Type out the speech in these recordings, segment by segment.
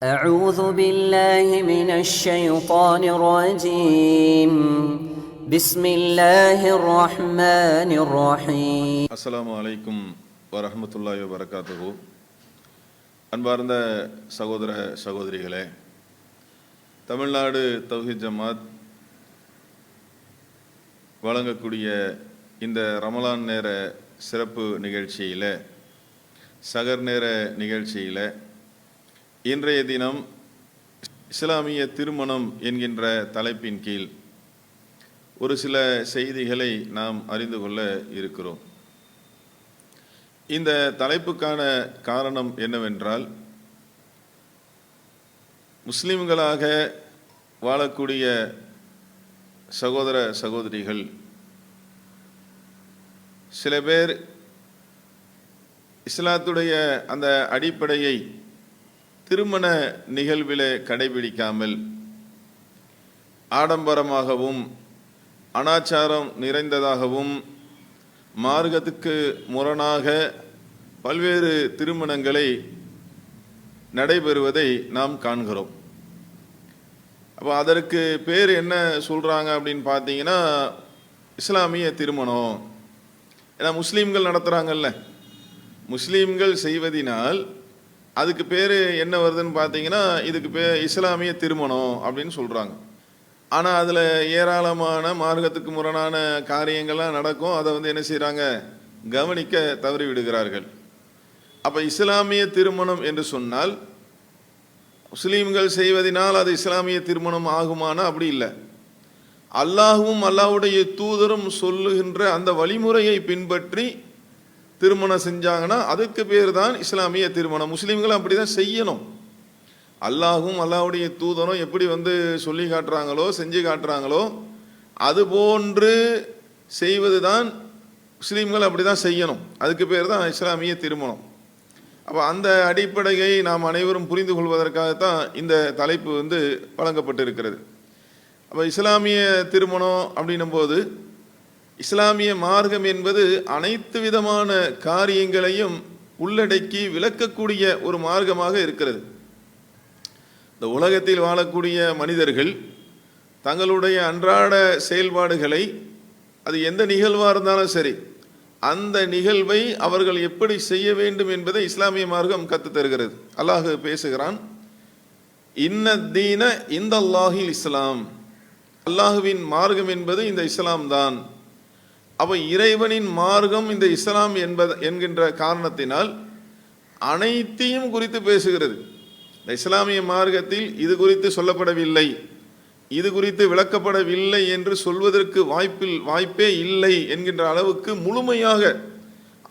أعوذ بالله من الشيطان الرجيم بسم الله الرحمن الرحيم அஸ்ஸலாமு அலைக்கும் வரஹ்மத்துல்லாஹி வபரகாத்துஹு. அன்பார்ந்த சகோதர சகோதரிகளே, தமிழ்நாடு தௌஹீத் ஜமாத் வழங்கக்கூடிய இந்த ரமலான் நேர சிறப்பு நிகழ்ச்சியில், சகர் நேர நிகழ்ச்சியில் இன்றைய தினம் இஸ்லாமிய திருமணம் என்கின்ற தலைப்பின் கீழ் ஒரு சில செய்திகளை நாம் அறிந்து கொள்ள இருக்கிறோம். இந்த தலைப்புக்கான காரணம் என்னவென்றால், முஸ்லிம்களாக வாழக்கூடிய சகோதர சகோதரிகள் சில பேர் இஸ்லாத்துடைய அந்த அடிப்படையை திருமண நிகழ்விலே கடைபிடிக்காமல் ஆடம்பரமாகவும் அனாச்சாரம் நிறைந்ததாகவும் மார்க்கத்துக்கு முரணாக பல்வேறு திருமணங்களை நடைபெறுவதை நாம் காண்கிறோம். அப்போ அதற்கு பேர் என்ன சொல்கிறாங்க அப்படின்னு பார்த்தீங்கன்னா, இஸ்லாமிய திருமணம். ஏன்னா முஸ்லீம்கள் நடத்துகிறாங்கல்ல, முஸ்லீம்கள் செய்வதினால் அதுக்கு பேர் என்ன வருதுன்னு பார்த்தீங்கன்னா, இதுக்கு இஸ்லாமிய திருமணம் அப்படின்னு சொல்கிறாங்க. ஆனால் அதில் ஏராளமான மார்க்கத்துக்கு முரணான காரியங்கள்லாம் நடக்கும். அதை என்ன செய்கிறாங்க, கவனிக்க தவறி விடுகிறார்கள். அப்போ இஸ்லாமிய திருமணம் என்று சொன்னால் முஸ்லீம்கள் செய்வதனால் அது இஸ்லாமிய திருமணம் ஆகுமானா அப்படி இல்லை. அல்லாஹ்வும் அல்லாஹ்வுடைய தூதரும் சொல்லுகின்ற அந்த வழிமுறையை பின்பற்றி திருமணம் செஞ்சாங்கன்னா அதுக்கு பேர் தான் இஸ்லாமிய திருமணம். முஸ்லீம்கள் அப்படி தான் செய்யணும். அல்லாஹும் அல்லாஹ்வுடைய தூதரும் எப்படி சொல்லி காட்டுறாங்களோ, செஞ்சு காட்டுறாங்களோ, அது போன்று செய்வது தான் முஸ்லீம்கள் அப்படி தான் செய்யணும். அதுக்கு பேர் தான் இஸ்லாமிய திருமணம். அப்போ அந்த அடிப்படையை நாம் அனைவரும் புரிந்து கொள்வதற்காகத்தான் இந்த தலைப்பு வழங்கப்பட்டிருக்கிறது. அப்போ இஸ்லாமிய திருமணம் அப்படின்னும் போது, இஸ்லாமிய மார்க்கம் என்பது அனைத்து விதமான காரியங்களையும் உள்ளடக்கி விளக்கக்கூடிய ஒரு மார்க்கமாக இருக்கிறது. இந்த உலகத்தில் வாழக்கூடிய மனிதர்கள் தங்களுடைய அன்றாட செயல்பாடுகளை, அது எந்த நிகழ்வாக இருந்தாலும் சரி, அந்த நிகழ்வை அவர்கள் எப்படி செய்ய வேண்டும் என்பதை இஸ்லாமிய மார்க்கம் கற்றுத் தருகிறது. அல்லாஹ் பேசுகிறான், இன்னத்தீன இந்தல்லாஹில் இஸ்லாம். அல்லாஹுவின் மார்க்கம் என்பது இந்த இஸ்லாம் தான். அப்போ இறைவனின் மார்க்கம் இந்த இஸ்லாம் என்கின்ற காரணத்தினால் அனைத்தையும் குறித்து பேசுகிறது. இந்த இஸ்லாமிய மார்க்கத்தில் இது குறித்து சொல்லப்படவில்லை, இது குறித்து விளக்கப்படவில்லை என்று சொல்வதற்கு வாய்ப்பே இல்லை என்கின்ற அளவுக்கு முழுமையாக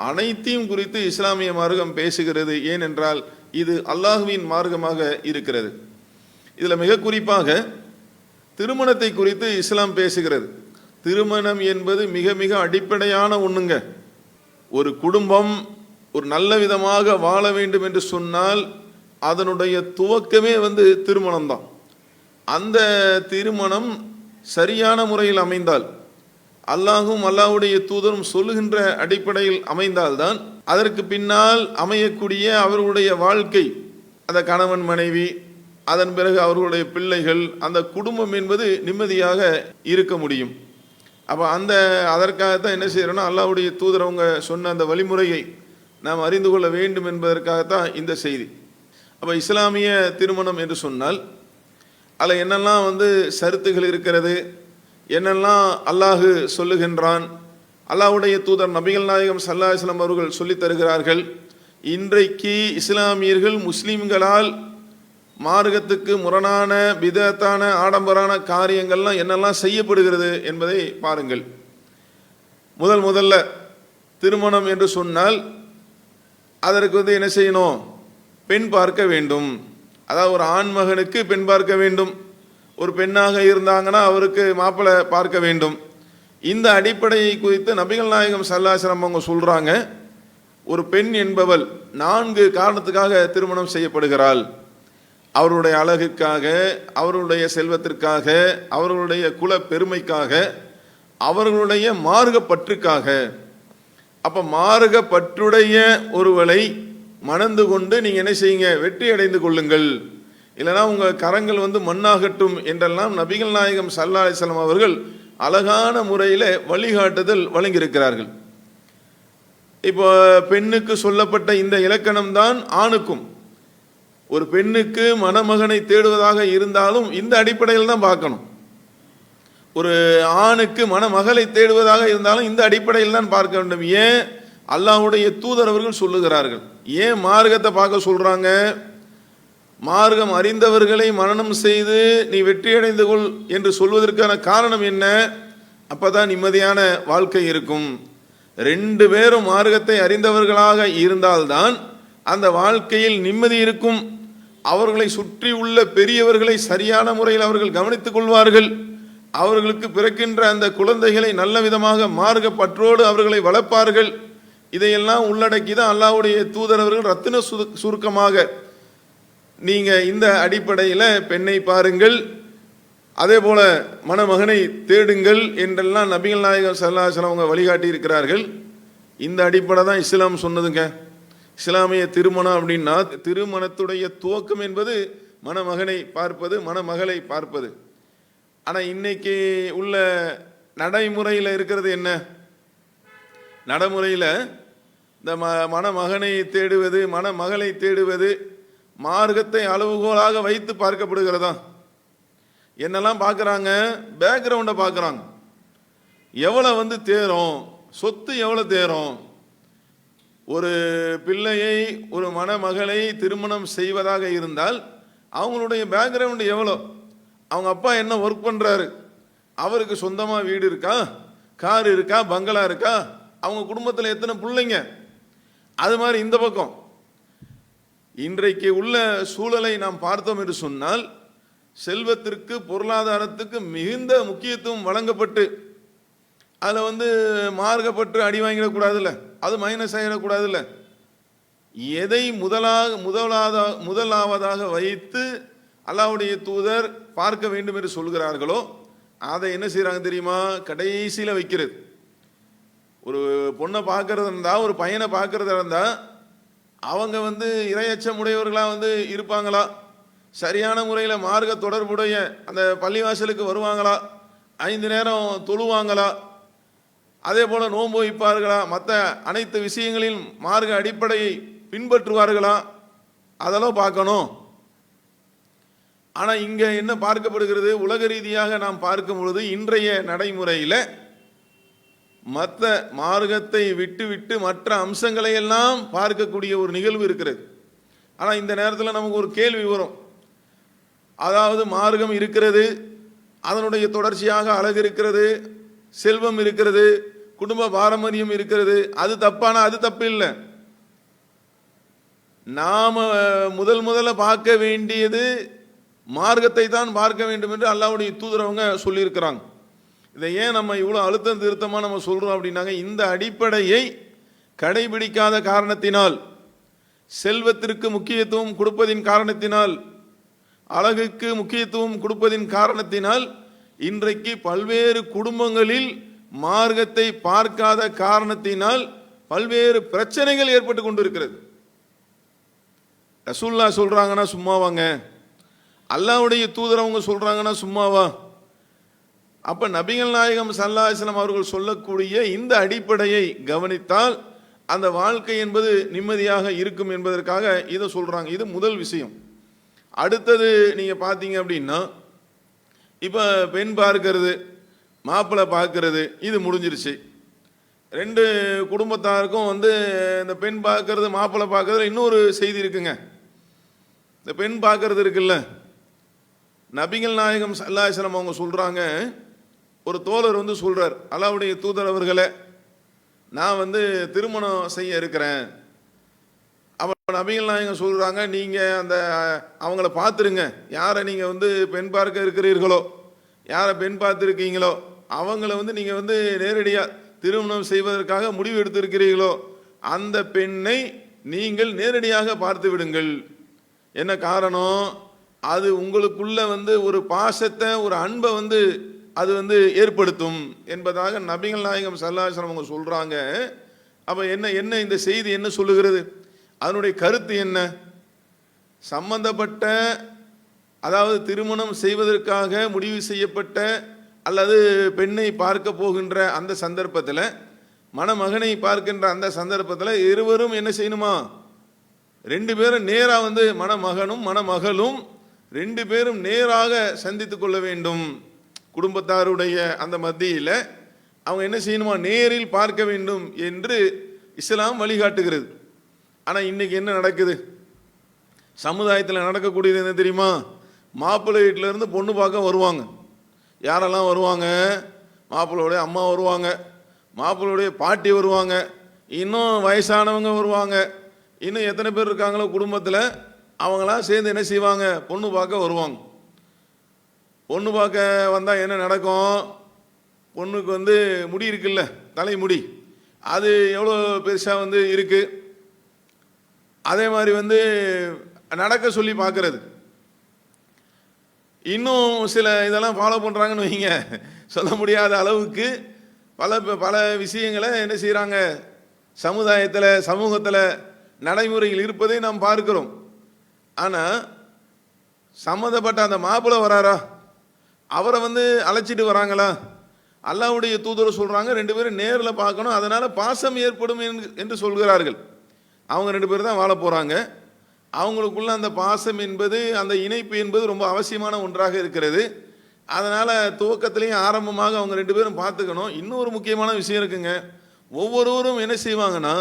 அனைத்தையும் குறித்து இஸ்லாமிய மார்க்கம் பேசுகிறது. ஏனென்றால் இது அல்லாஹ்வின் மார்க்கமாக இருக்கிறது. இதில் மிக குறிப்பாக திருமணத்தை குறித்து இஸ்லாம் பேசுகிறது. திருமணம் என்பது மிக மிக அடிப்படையான ஒண்ணுங்க. ஒரு குடும்பம் ஒரு நல்ல விதமாக வாழ வேண்டும் என்று சொன்னால் அதனுடைய துவக்கமே திருமணம் தான். அந்த திருமணம் சரியான முறையில் அமைந்தால், அல்லாஹும் அல்லாஹ்வுடைய தூதரும் சொல்லுகின்ற அடிப்படையில் அமைந்தால்தான் அதற்கு பின்னால் அமையக்கூடிய அவர்களுடைய வாழ்க்கை, அந்த கணவன் மனைவி, அதன் பிறகு அவர்களுடைய பிள்ளைகள், அந்த குடும்பம் என்பது நிம்மதியாக இருக்க முடியும். அப்போ அதற்காகத்தான் என்ன செய்யறோம்னா, அல்லாஹ்வுடைய தூதர் அவங்க சொன்ன அந்த வழிமுறையை நாம் அறிந்து கொள்ள வேண்டும் என்பதற்காகத்தான் இந்த செய்தி. அப்போ இஸ்லாமிய திருமணம் என்று சொன்னால் அதில் என்னெல்லாம் சருத்துகள் இருக்கிறது, என்னெல்லாம் அல்லாஹ் சொல்லுகின்றான், அல்லாஹ்வுடைய தூதர் நபிகள் நாயகம் ஸல்லல்லாஹு அலைஹி வஸல்லம் அவர்கள் சொல்லித் தருகிறார்கள். இன்றைக்கு இஸ்லாமியர்கள் முஸ்லீம்களால் மார்க்கத்துக்கு முரணான பிதத்தான ஆடம்பரான காரியங்கள்லாம் என்னெல்லாம் செய்யப்படுகிறது என்பதை பாருங்கள். முதல்ல திருமணம் என்று சொன்னால் அதற்கு என்ன செய்யணும், பெண் பார்க்க வேண்டும். அதாவது ஒரு ஆண் மகனுக்கு பெண் பார்க்க வேண்டும், ஒரு பெண்ணாக இருந்தாங்கன்னா அவருக்கு மாப்பிள்ளை பார்க்க வேண்டும். இந்த அடிப்படையை குறித்து நபிகள் நாயகம் ஸல்லல்லாஹு அலைஹி வஸல்லம் அவங்க சொல்றாங்க, ஒரு பெண் என்பவள் 4 காரணத்துக்காக திருமணம் செய்யப்படுகிறாள். அவர்களுடைய அழகுக்காக, அவர்களுடைய செல்வத்திற்காக, அவர்களுடைய குல பெருமைக்காக, அவர்களுடைய மார்க்கப்பற்றுக்காக. அப்ப மார்க்கப்பற்றுடைய ஒருவளை மணந்து கொண்டு நீங்க என்ன செய்யுங்க, வெற்றி அடைந்து கொள்ளுங்கள் இல்லைனா உங்கள் கரங்கள் வந்து மண்ணாகட்டும் என்றெல்லாம் நபிகள் நாயகம் ஸல்லல்லாஹு அலைஹி வஸல்லம் அவர்கள் அழகான முறையில் வழிகாட்டுதல் வழங்கியிருக்கிறார்கள். இப்போ பெண்ணுக்கு சொல்லப்பட்ட இந்த இலக்கணம் தான் ஆணுக்கும். ஒரு பெண்ணுக்கு மணமகனை தேடுவதாக இருந்தாலும் இந்த அடிப்படையில் தான் பார்க்கணும். ஒரு ஆணுக்கு மணமகளை தேடுவதாக இருந்தாலும் இந்த அடிப்படையில் தான் பார்க்க வேண்டும். ஏன் அல்லாஹ்வுடைய தூதர் அவர்கள் சொல்லுகிறார்கள்? ஏன் மார்க்கத்தை பார்க்க சொல்றாங்க? மார்க்கம் அறிந்தவர்களை மனனம் செய்து நீ வெற்றியடைந்து கொள் என்று சொல்வதற்கான காரணம் என்ன? அப்பதான் நிம்மதியான வாழ்க்கை இருக்கும். ரெண்டு பேரும் மார்க்கத்தை அறிந்தவர்களாக இருந்தால்தான் அந்த வாழ்க்கையில் நிம்மதி இருக்கும். அவர்களை சுற்றி உள்ள பெரியவர்களை சரியான முறையில் அவர்கள் கவனித்துக் கொள்வார்கள். அவர்களுக்கு பிறக்கின்ற அந்த குழந்தைகளை நல்ல விதமாக மார்க்க பற்றோடு அவர்களை வளர்ப்பார்கள். இதையெல்லாம் உள்ளடக்கி தான் அல்லாஹ்வுடைய தூதர் அவர்கள் ரத்தின சுருக்கமாக நீங்க இந்த அடிப்படையில் பெண்ணை பாருங்கள், அதே போல மணமகனை தேடுங்கள் என்றெல்லாம் நபிகள் நாயகம் ஸல்லல்லாஹு அலைஹி வஸல்லம் அவங்க வழிகாட்டி இருக்கிறார்கள். இந்த அடிப்படை தான் இஸ்லாம் சொன்னதுங்க. இஸ்லாமிய திருமணம் அப்படின்னா திருமணத்துடைய துவக்கம் என்பது மணமகனை பார்ப்பது, மணமகளை பார்ப்பது. ஆனால் இன்னைக்கு உள்ள நடைமுறையில் இருக்கிறது என்ன? நடைமுறையில் இந்த மணமகனை தேடுவது, மணமகளை தேடுவது மார்க்கத்தை அளவுகோலாக வைத்து பார்க்கப்படுகிறதா? என்னெல்லாம் பார்க்குறாங்க? பேக்ரவுண்டை பார்க்குறாங்க. எவ்வளோ வந்து தேரும், சொத்து எவ்வளோ தேரும். ஒரு பிள்ளையை, ஒரு மணமகளை திருமணம் செய்வதாக இருந்தால் அவங்களுடைய பேக்ரவுண்டு எவ்வளோ, அவங்க அப்பா என்ன ஒர்க் பண்ணுறாரு, அவருக்கு சொந்தமாக வீடு இருக்கா, கார் இருக்கா, பங்களா இருக்கா, அவங்க குடும்பத்தில் எத்தனை பிள்ளைங்க, அது மாதிரி இந்த பக்கம். இன்றைக்கு உள்ள சூழலை நாம் பார்த்தோம் என்று சொன்னால் செல்வத்திற்கு, பொருளாதாரத்துக்கு மிகுந்த முக்கியத்துவம் வழங்கப்பட்டு அதில் வந்து மார்க்கப்பட்டு அடி வாங்கிடக்கூடாதுல்ல, அது மைனஸ் ஆகிடக்கூடாதுல்ல. எதை முதலாவதாக வைத்து அல்லாஹ்வுடைய தூதர் பார்க்க வேண்டும் என்று சொல்கிறார்களோ அதை என்ன செய்கிறாங்க தெரியுமா? கடைசியில் வைக்கிறது. ஒரு பொண்ணை பார்க்கறது இருந்தால், ஒரு பையனை பார்க்கறதா இருந்தால் அவங்க வந்து இரையச்சம் உடையவர்களாக வந்து இருப்பாங்களா, சரியான முறையில் மார்க்க தொடர்புடைய அந்த பள்ளிவாசலுக்கு வருவாங்களா, 5 நேரம் தொழுவாங்களா, அதே போல் நோன்பு வைப்பார்களா, மற்ற அனைத்து விஷயங்களிலும் மார்க்க அடிப்படையை பின்பற்றுவார்களா, அதெல்லாம் பார்க்கணும். ஆனால் இங்கே என்ன பார்க்கப்படுகிறது? உலக ரீதியாக நாம் பார்க்கும் பொழுது இன்றைய நடைமுறையில் மற்ற மார்க்கத்தை விட்டு மற்ற அம்சங்களை எல்லாம் பார்க்கக்கூடிய ஒரு நிகழ்வு இருக்கிறது. ஆனால் இந்த நேரத்தில் நமக்கு ஒரு கேள்வி வரும். அதாவது மார்க்கம் இருக்கிறது, அதனுடைய தொடர்ச்சியாக அழகு இருக்கிறது, செல்வம் இருக்கிறது, குடும்ப பாரம்பரியம் இருக்கிறது, அது தப்பான? அது தப்பு இல்லை. நாம முதல்ல பார்க்க வேண்டியது மார்க்கத்தை தான் பார்க்க வேண்டும் என்று அல்லாஹ்வுடைய தூதர் அவங்க சொல்லியிருக்கிறாங்க. இதை ஏன் நம்ம இவ்வளோ அழுத்தம் திருத்தமாக நம்ம சொல்கிறோம் அப்படின்னாங்க, இந்த அடிப்படையை கடைபிடிக்காத காரணத்தினால், செல்வத்திற்கு முக்கியத்துவம் கொடுப்பதின் காரணத்தினால், அழகுக்கு முக்கியத்துவம் கொடுப்பதின் காரணத்தினால் இன்றைக்கு பல்வேறு குடும்பங்களில் மார்க்கத்தை பார்க்காத காரணத்தினால் பல்வேறு பிரச்சனைகள் ஏற்பட்டு கொண்டிருக்கிறது. ரசூலுல்லாஹ் சொல்றாங்கன்னா சும்மாவாங்க? அல்லாஹ்வுடைய தூதர் அவங்க சொல்றாங்கன்னா சும்மாவா? அப்ப நபிகள் நாயகம் ஸல்லல்லாஹு அலைஹி வஸல்லம் அவர்கள் சொல்லக்கூடிய இந்த அடிப்படையை கவனித்தால் அந்த வாழ்க்கை என்பது நிம்மதியாக இருக்கும் என்பதற்காக இதை சொல்றாங்க. இது முதல் விஷயம். அடுத்தது நீங்க பார்த்தீங்க அப்படின்னா, இப்போ பெண் பார்க்கறது, மாப்பிள்ளை பார்க்கறது, இது முடிஞ்சிருச்சு. 2 குடும்பத்தாருக்கும் வந்து இந்த பெண் பார்க்கறது, மாப்பிள்ளை பார்க்கறதுல இன்னொரு செய்தி இருக்குங்க. இந்த பெண் பார்க்கறது இருக்குல்ல, நபிகள் நாயகம் ஸல்லல்லாஹு அலைஹி வஸல்லம் அவங்க சொல்றாங்க, ஒரு தோழர் வந்து சொல்றார், அல்லாஹ்வுடைய தூதர் அவர்களே, நான் வந்து திருமணம் செய்ய இருக்கிறேன். அப்போ நபிகள் நாயகம் சொல்றாங்க, நீங்க அந்த அவங்கள பார்த்துருங்க, யாரை நீங்க வந்து பெண் பார்க்க இருக்கிறீர்களோ, யாரை பெண் பார்த்துருக்கீங்களோ அவங்கள வந்து நீங்க வந்து நேரடியாக திருமணம் செய்வதற்காக முடிவு எடுத்திருக்கிறீர்களோ அந்த பெண்ணை நீங்கள் நேரடியாக பார்த்து விடுங்கள். என்ன காரணம்? அது உங்களுக்குள்ள வந்து ஒரு பாசத்தை, ஒரு அன்பை வந்து அது வந்து ஏற்படுத்தும் என்பதாக நபிகள் நாயகம் ஸல்லல்லாஹு அலைஹி வஸல்லம் அவங்க சொல்றாங்க. அப்போ என்ன இந்த செய்தி என்ன சொல்லுகிறது? அதனுடைய கருத்து என்ன? சம்பந்தப்பட்ட அதாவது திருமணம் செய்வதற்காக முடிவு செய்யப்பட்ட அல்லது பெண்ணை பார்க்க போகின்ற அந்த சந்தர்ப்பத்தில், மணமகனை பார்க்கின்ற அந்த சந்தர்ப்பத்தில் இருவரும் என்ன செய்யணுமா? ரெண்டு பேரும் நேராக வந்து மணமகனும் மணமகளும் ரெண்டு பேரும் நேராக சந்தித்து கொள்ள வேண்டும். குடும்பத்தாருடைய அந்த மத்தியில் அவங்க என்ன செய்யணுமா? நேரில் பார்க்க வேண்டும் என்று இஸ்லாம் வழிகாட்டுகிறது. ஆனால் இன்னைக்கு என்ன நடக்குது? சமுதாயத்தில் நடக்கக்கூடியது என்ன தெரியுமா? மாப்பிள்ளை வீட்டிலேருந்து பொண்ணு பார்க்க வருவாங்க. யாரெல்லாம் வருவாங்க? மாப்பிள்ளையுடைய அம்மா வருவாங்க, மாப்பிள்ளையுடைய பாட்டி வருவாங்க, இன்னும் வயசானவங்க வருவாங்க, இன்னும் எத்தனை பேர் இருக்காங்களோ குடும்பத்தில் அவங்களாம் சேர்ந்து என்ன செய்வாங்க? பொண்ணு பார்க்க வருவாங்க. பொண்ணு பார்க்க வந்தால் என்ன நடக்கும்? பொண்ணுக்கு வந்து முடி இருக்குல்ல, தலைமுடி, அது எவ்வளோ பெருசாக வந்து இருக்குது. அதே மாதிரி வந்து நடக்க சொல்லி பார்க்கறது. இன்னும் சில இதெல்லாம் ஃபாலோ பண்ணுறாங்கன்னு வைங்க, சொல்ல முடியாத அளவுக்கு பல பல விஷயங்களை என்ன செய்கிறாங்க? சமுதாயத்தில் சமூகத்தில் நடைமுறையில் இருப்பதை நாம் பார்க்கிறோம். ஆனால் சம்மந்தப்பட்ட அந்த மாப்பிள்ளை வராரா, அவரை வந்து அழைச்சிட்டு வராங்களா? அல்லாஹ்வுடைய தூதர் சொல்கிறாங்க ரெண்டு பேரும் நேரில் பார்க்கணும், அதனால் பாசம் ஏற்படும் என்று சொல்கிறார்கள். அவங்க ரெண்டு பேரும் தான் வாழ போகிறாங்க. அவங்களுக்குள்ள அந்த பாசம் என்பது, அந்த இணைப்பு என்பது ரொம்ப அவசியமான ஒன்றாக இருக்கிறது. அதனால் துவக்கத்திலையும் ஆரம்பமாக அவங்க ரெண்டு பேரும் பார்த்துக்கணும். இன்னொரு முக்கியமான விஷயம் இருக்குங்க. ஒவ்வொருவரும் என்ன செய்வாங்கன்னா,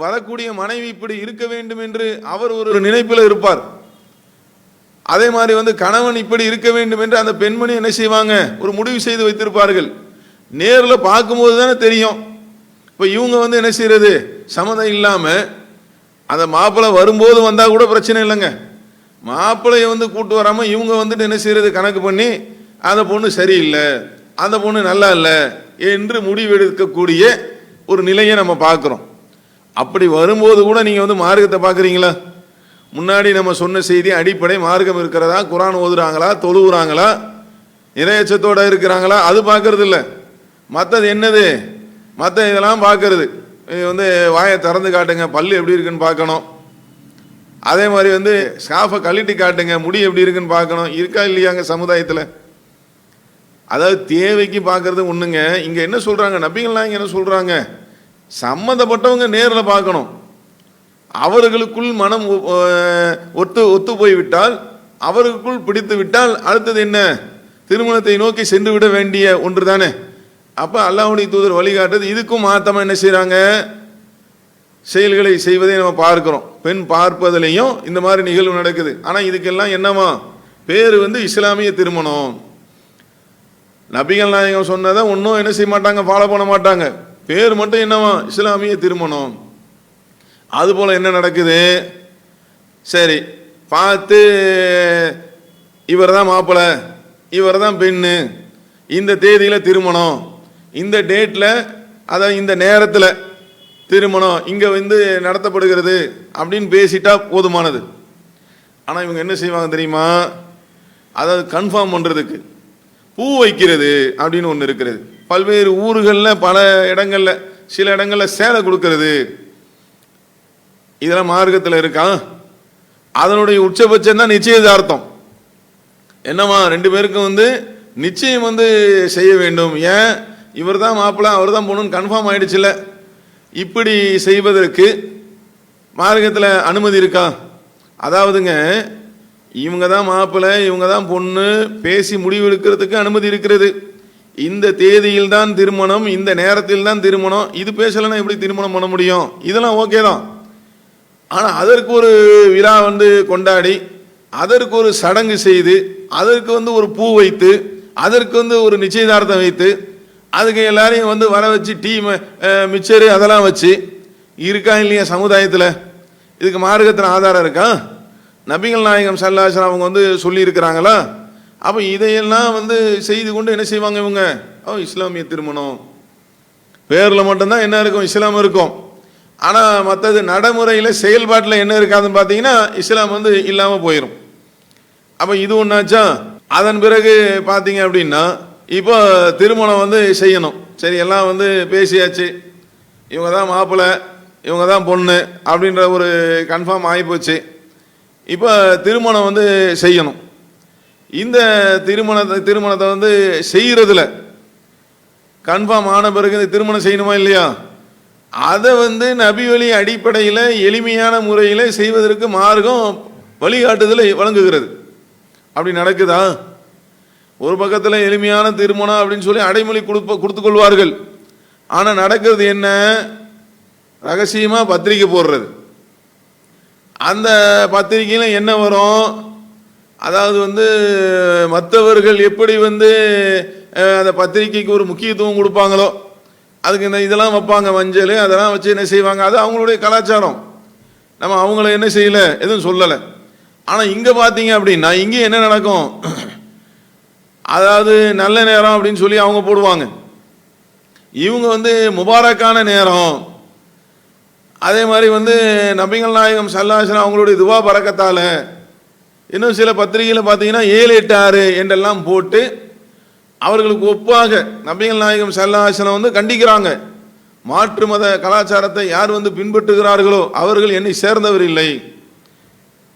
வரக்கூடிய மனைவி இப்படி இருக்க வேண்டும் என்று அவர் ஒரு நினைப்பில் இருப்பார். அதே மாதிரி வந்து கணவன் இப்படி இருக்க வேண்டும் என்று அந்த பெண்மணி என்ன செய்வாங்க? ஒரு முடிவு செய்து வைத்திருப்பார்கள். நேரில் பார்க்கும்போது தானே தெரியும். இப்போ இவங்க வந்து என்ன செய்யறது? சம்மதம் இல்லாமல் அந்த மாப்பிள்ளை வரும்போது வந்தால் கூட பிரச்சனை இல்லைங்க. மாப்பிள்ளையை வந்து கூட்டு வராமல் இவங்க வந்துட்டு என்ன செய்யறது? கணக்கு பண்ணி அந்த பொண்ணு சரியில்லை, அந்த பொண்ணு நல்லா இல்லை என்று முடிவெடுக்கக்கூடிய ஒரு நிலையை நம்ம பார்க்குறோம். அப்படி வரும்போது கூட நீங்கள் வந்து மார்க்கத்தை பார்க்குறீங்களா? முன்னாடி நம்ம சொன்ன செய்தி அடிப்படை மார்க்கம் இருக்கிறதா, குரான் ஓதுறாங்களா, தொழுவுறாங்களா, இறையச்சத்தோடு இருக்கிறாங்களா, அது பார்க்கறது இல்லை. மற்றது என்னது? மற்ற இதெல்லாம் பார்க்கறது. வந்து வாயை திறந்து காட்டுங்க, பல்லு எப்படி இருக்குன்னு பார்க்கணும். அதே மாதிரி வந்து ஸ்காஃபை கழட்டி காட்டுங்க, முடி எப்படி இருக்குன்னு பார்க்கணும். இருக்கா இல்லையாங்க சமுதாயத்தில்? அதாவது தேவைக்கு பார்க்கறது ஒன்றுங்க. இங்கே என்ன சொல்கிறாங்க நபிகள்லாம்? இங்கே என்ன சொல்கிறாங்க? சம்மந்தப்பட்டவங்க நேரில் பார்க்கணும். அவர்களுக்குள் மனம் ஒத்து போய்விட்டால், அவர்களுக்குள் பிடித்து விட்டால் அடுத்தது என்ன? திருமணத்தை நோக்கி சென்று விட வேண்டிய ஒன்று தானே. அப்போ அல்லாஹ்வுடைய தூதர் வழிகாட்டுறது. இதுக்கும் மாத்தமாக என்ன செய்கிறாங்க? செயல்களை செய்வதை நம்ம பார்க்கிறோம். பெண் பார்ப்பதிலையும் இந்த மாதிரி நிகழ்வு நடக்குது. ஆனால் இதுக்கெல்லாம் என்னவா பேர்? வந்து இஸ்லாமிய திருமணம். நபிகள் நாயகம் சொன்னதை ஒன்றும் என்ன செய்ய மாட்டாங்க, ஃபாலோ பண்ண மாட்டாங்க. பேர் மட்டும் என்னவா? இஸ்லாமிய திருமணம். அதுபோல் என்ன நடக்குது? சரி, பார்த்து இவர் தான் மாப்பிள்ளை, இவர் தான் பெண்ணு, இந்த தேதியில் திருமணம், இந்த டேட்டில், அதாவது இந்த நேரத்தில் திருமணம் இங்கே வந்து நடத்தப்படுகிறது அப்படின்னு பேசிட்டா போதுமானது. ஆனால் இவங்க என்ன செய்வாங்க தெரியுமா? அதாவது கன்ஃபார்ம் பண்ணுறதுக்கு பூ வைக்கிறது அப்படின்னு ஒன்று இருக்கிறது. பல்வேறு ஊர்களில் பல இடங்களில், சில இடங்களில் சேலை கொடுக்கறது, இதெல்லாம் மார்க்கத்தில் இருக்கா? அதனுடைய உச்சபட்சம் தான் நிச்சயதார்த்தம். என்னவா? ரெண்டு பேருக்கும் வந்து நிச்சயம் வந்து செய்ய வேண்டும். ஏன்? இவர் தான் மாப்பிள்ளை, அவர் தான் பொண்ணுன்னு கன்ஃபார்ம் ஆயிடுச்சுல. இப்படி செய்வதற்கு மார்க்கத்தில் அனுமதி இருக்கா? அதாவதுங்க, இவங்க தான் மாப்பிள்ளை, இவங்க தான் பொண்ணு பேசி முடிவெடுக்கிறதுக்கு அனுமதி இருக்கிறது. இந்த தேதியில் தான் திருமணம், இந்த நேரத்தில் தான் திருமணம், இது பேசலைன்னா எப்படி திருமணம் பண்ண முடியும்? இதெல்லாம் ஓகே தான். ஆனால் அதற்கு ஒரு விழா வந்து கொண்டாடி, அதற்கு ஒரு சடங்கு செய்து, அதற்கு வந்து ஒரு பூ வைத்து, அதற்கு வந்து ஒரு நிச்சயதார்த்தம் வைத்து, அதுக்கு எல்லாரையும் வந்து வர வச்சு டீ மிச்சரு அதெல்லாம் வச்சு இருக்கா இல்லையா சமுதாயத்தில்? இதுக்கு மார்க்கத்தில் ஆதாரம் இருக்கா? நபிகள் நாயகம் ஸல்லல்லாஹு அலைஹி வஸல்லம் அவங்க வந்து சொல்லியிருக்கிறாங்களா? அப்போ இதையெல்லாம் வந்து செய்து கொண்டு என்ன செய்வாங்க இவங்க? இஸ்லாமிய திருமணம். பேரில் மட்டும்தான் என்ன இருக்கும்? இஸ்லாம் இருக்கும். ஆனால் மற்றது நடைமுறையில் செயல்பாட்டில் என்ன இருக்காதுன்னு பார்த்தீங்கன்னா இஸ்லாம் வந்து இல்லாமல் போயிடும். அப்போ இது ஒன்றாச்சா. அதன் பிறகு பார்த்தீங்க அப்படின்னா இப்போ திருமணம் வந்து செய்யணும். சரி, எல்லாம் வந்து பேசியாச்சு, இவங்க தான் மாப்பிள்ளை, இவங்க தான் பொண்ணு அப்படின்ற ஒரு கன்ஃபார்ம் ஆகிப்போச்சு. இப்போ திருமணம் வந்து செய்யணும். இந்த திருமணத்தை வந்து செய்யறதுல கன்ஃபார்ம் ஆன பிறகு இந்த திருமணம் செய்யணுமா இல்லையா, அதை வந்து நபி வழி அடிப்படையில் எளிமையான முறையில் செய்வதற்கு மார்க்கம் வழிகாட்டுதலை வழங்குகிறது. அப்படி நடக்குதா? ஒரு பக்கத்தில் எளிமையான திருமணம் அப்படின்னு சொல்லி அடைமொழி கொடுத்து கொள்வார்கள். ஆனால் நடக்கிறது என்ன? ரகசியமாக பத்திரிக்கை போடுறது. அந்த பத்திரிக்கையில் என்ன வரும்? அதாவது வந்து மற்றவர்கள் எப்படி வந்து அந்த பத்திரிக்கைக்கு ஒரு முக்கியத்துவம் கொடுப்பாங்களோ அதுக்கு இந்த இதெல்லாம் வைப்பாங்க, மஞ்சள் அதெல்லாம் வச்சு என்ன செய்வாங்க, அது அவங்களுடைய கலாச்சாரம். நம்ம அவங்கள என்ன செய்யலை, எதுவும் சொல்லலை. ஆனால் இங்கே பார்த்தீங்க அப்படின்னா இங்கே என்ன நடக்கும்? அதாவது நல்ல நேரம் அப்படின்னு சொல்லி அவங்க போடுவாங்க. இவங்க வந்து முபாரக்கான நேரம். அதே மாதிரி வந்து நபிகள் நாயகம் ஸல்லல்லாஹு அலைஹி வஸல்லம் அவங்களுடைய துவா பரக்கத்தால் இன்னும் சில பத்திரிகையில் பார்த்தீங்கன்னா 7, 8, 6 என்றெல்லாம் போட்டு அவர்களுக்கு ஒப்பாக நபிகள் நாயகம் ஸல்லல்லாஹு அலைஹி வஸல்லம் வந்து கண்டிக்கிறாங்க. மாற்று மத கலாச்சாரத்தை யார் வந்து பின்பற்றுகிறார்களோ அவர்கள் என்னை சேர்ந்தவர் இல்லை,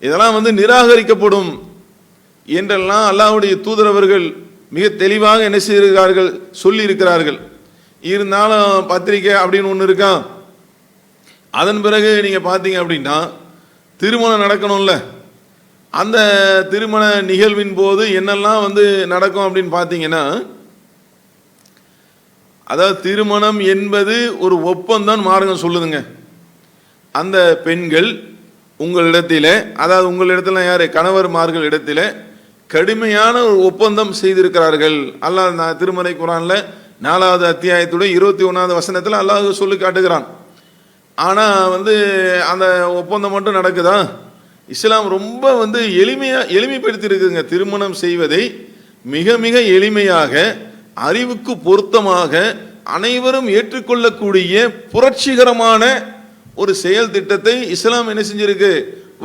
இதெல்லாம் வந்து நிராகரிக்கப்படும் என்றெல்லாம் அல்லாஹ்வுடைய தூதரவர்கள் மிக தெளிவாக என்ன செய்கிறார்கள், சொல்லி இருக்கிறார்கள். இருந்தாலும் பத்திரிக்கை அப்படின்னு ஒன்று இருக்கா. அதன் பிறகு நீங்கள் பார்த்தீங்க அப்படின்னா திருமணம் நடக்கணும்ல, அந்த திருமண நிகழ்வின் போது என்னெல்லாம் வந்து நடக்கும் அப்படின்னு பார்த்தீங்கன்னா, அதாவது திருமணம் என்பது ஒரு ஒப்பந்தம் மார்க்கம் சொல்லுதுங்க. அந்த பெண்கள் உங்களிடத்தில், அதாவது உங்களிடத்தில் யார், கணவர்மார்கள் இடத்தில் கடுமையான ஒரு ஒப்பந்தம் செய்திருக்கிறார்கள். அல்லாஹ் திருமறை குர்ஆன்ல 4வது அத்தியாயத்துடைய 21வது வசனத்தில் அல்லாஹ் சொல்லி காட்டுகிறான். ஆனால் வந்து அந்த ஒப்பந்தம் மட்டும் நடக்குதா? இஸ்லாம் ரொம்ப வந்து எளிமைப்படுத்தி இருக்குங்க. திருமணம் செய்வதை மிக மிக எளிமையாக, அறிவுக்கு பொருத்தமாக, அனைவரும் ஏற்றுக்கொள்ளக்கூடிய புரட்சிகரமான ஒரு செயல் திட்டத்தை இஸ்லாம் என்ன செஞ்சிருக்கு,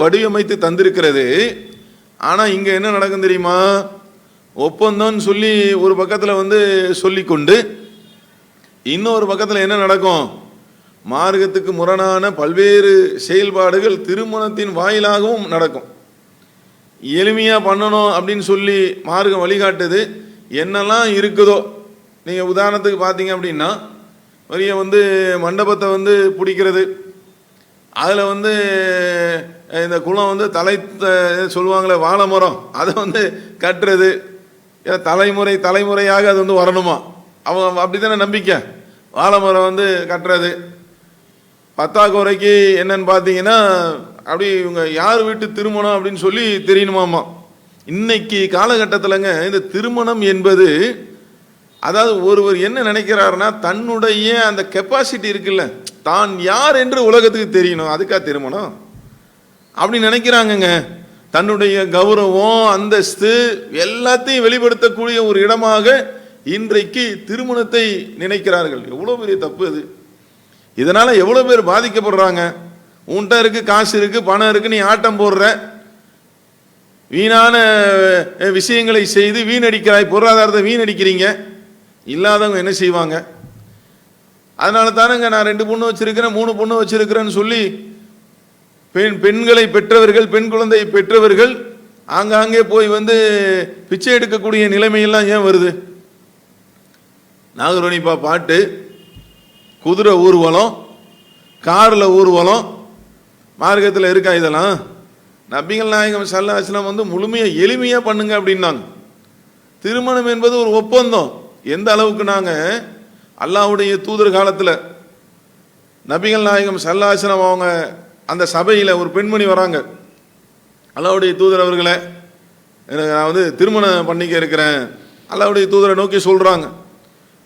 வடிவமைத்து தந்திருக்கிறது. ஆனால் இங்கே என்ன நடக்கும் தெரியுமா? ஒப்பந்தம்னு சொல்லி ஒரு பக்கத்தில் வந்து சொல்லிக்கொண்டு இன்னொரு பக்கத்தில் என்ன நடக்கும்? மார்க்கத்துக்கு முரணான பல்வேறு செயல்பாடுகள் திருமணத்தின் வாயிலாகவும் நடக்கும். எளிமையாக பண்ணணும் அப்படின்னு சொல்லி மார்க்கம் வழிகாட்டுது. என்னெல்லாம் இருக்குதோ, நீங்கள் உதாரணத்துக்கு பார்த்தீங்க அப்படின்னா வரிய வந்து மண்டபத்தை வந்து பிடிக்கிறது, அதில் வந்து இந்த குளம் வந்து சொல்லுவாங்களே வாழை மரம், அதை வந்து கட்டுறது, தலைமுறையாக அது வந்து வரணுமா, அவங்க அப்படி தானே நம்பிக்கை. வாழை மரம் வந்து கட்டுறது. பத்தாக்குறைக்கு என்னன்னு பார்த்தீங்கன்னா அப்படி இவங்க யார் வீட்டு திருமணம் அப்படின்னு சொல்லி தெரியணுமாமா. இன்னைக்கு காலகட்டத்தில்ங்க இந்த திருமணம் என்பது, அதாவது ஒருவர் என்ன நினைக்கிறாருன்னா தன்னுடைய அந்த கெப்பாசிட்டி இருக்குல்ல, தான் யார் என்று உலகத்துக்கு தெரியணும், அதுக்காக திருமணம் அப்படி நினைக்கிறாங்கங்க. தன்னுடைய கௌரவம், அந்தஸ்து எல்லாத்தையும் வெளிப்படுத்தக்கூடிய ஒரு இடமாக இன்றைக்கு திருமணத்தை நினைக்கிறார்கள். எவ்வளோ பெரிய தப்பு அது! இதனால எவ்வளோ பேர் பாதிக்கப்படுறாங்க. உன்கிட்ட இருக்கு, காசு இருக்கு, பணம் இருக்கு, நீ ஆட்டம் போடுற, வீணான விஷயங்களை செய்து வீணடிக்கிறாய், பொருளாதாரத்தை வீணடிக்கிறீங்க. இல்லாதவங்க என்ன செய்வாங்க? அதனால தானங்க நான் 2 பொண்ணு வச்சிருக்கிறேன், 3 பொண்ணு வச்சிருக்கிறேன்னு சொல்லி பெண்களை பெற்றவர்கள், பெண் குழந்தை பெற்றவர்கள் ஆங்காங்கே போய் வந்து பிச்சை எடுக்கக்கூடிய நிலைமையெல்லாம் ஏன் வருது? நாகரோனிப்பா பாட்டு, குதிரை ஊர்வலம், காரில் ஊர்வலம், மார்க்கத்தில் இருக்கா இதெல்லாம்? நபிகள் நாயகம் ஸல்லல்லாஹு அலைஹி வஸல்லம் வந்து முழுமையாக எளிமையாக பண்ணுங்க அப்படின்னாங்க. திருமணம் என்பது ஒரு ஒப்பந்தம். எந்த அளவுக்கு நாங்கள் அல்லாஹ்வுடைய தூதர் காலத்தில் நபிகள் நாயகம் ஸல்லல்லாஹு அலைஹி வஸல்லம் அவங்க அந்த சபையில் ஒரு பெண்மணி வராங்க. அல்லாஹ்வுடைய தூதர் அவர்களை நான் வந்து திருமணம் பண்ணிக்க இருக்கிறேன், அல்லாஹ்வுடைய தூதரை நோக்கி சொல்கிறாங்க.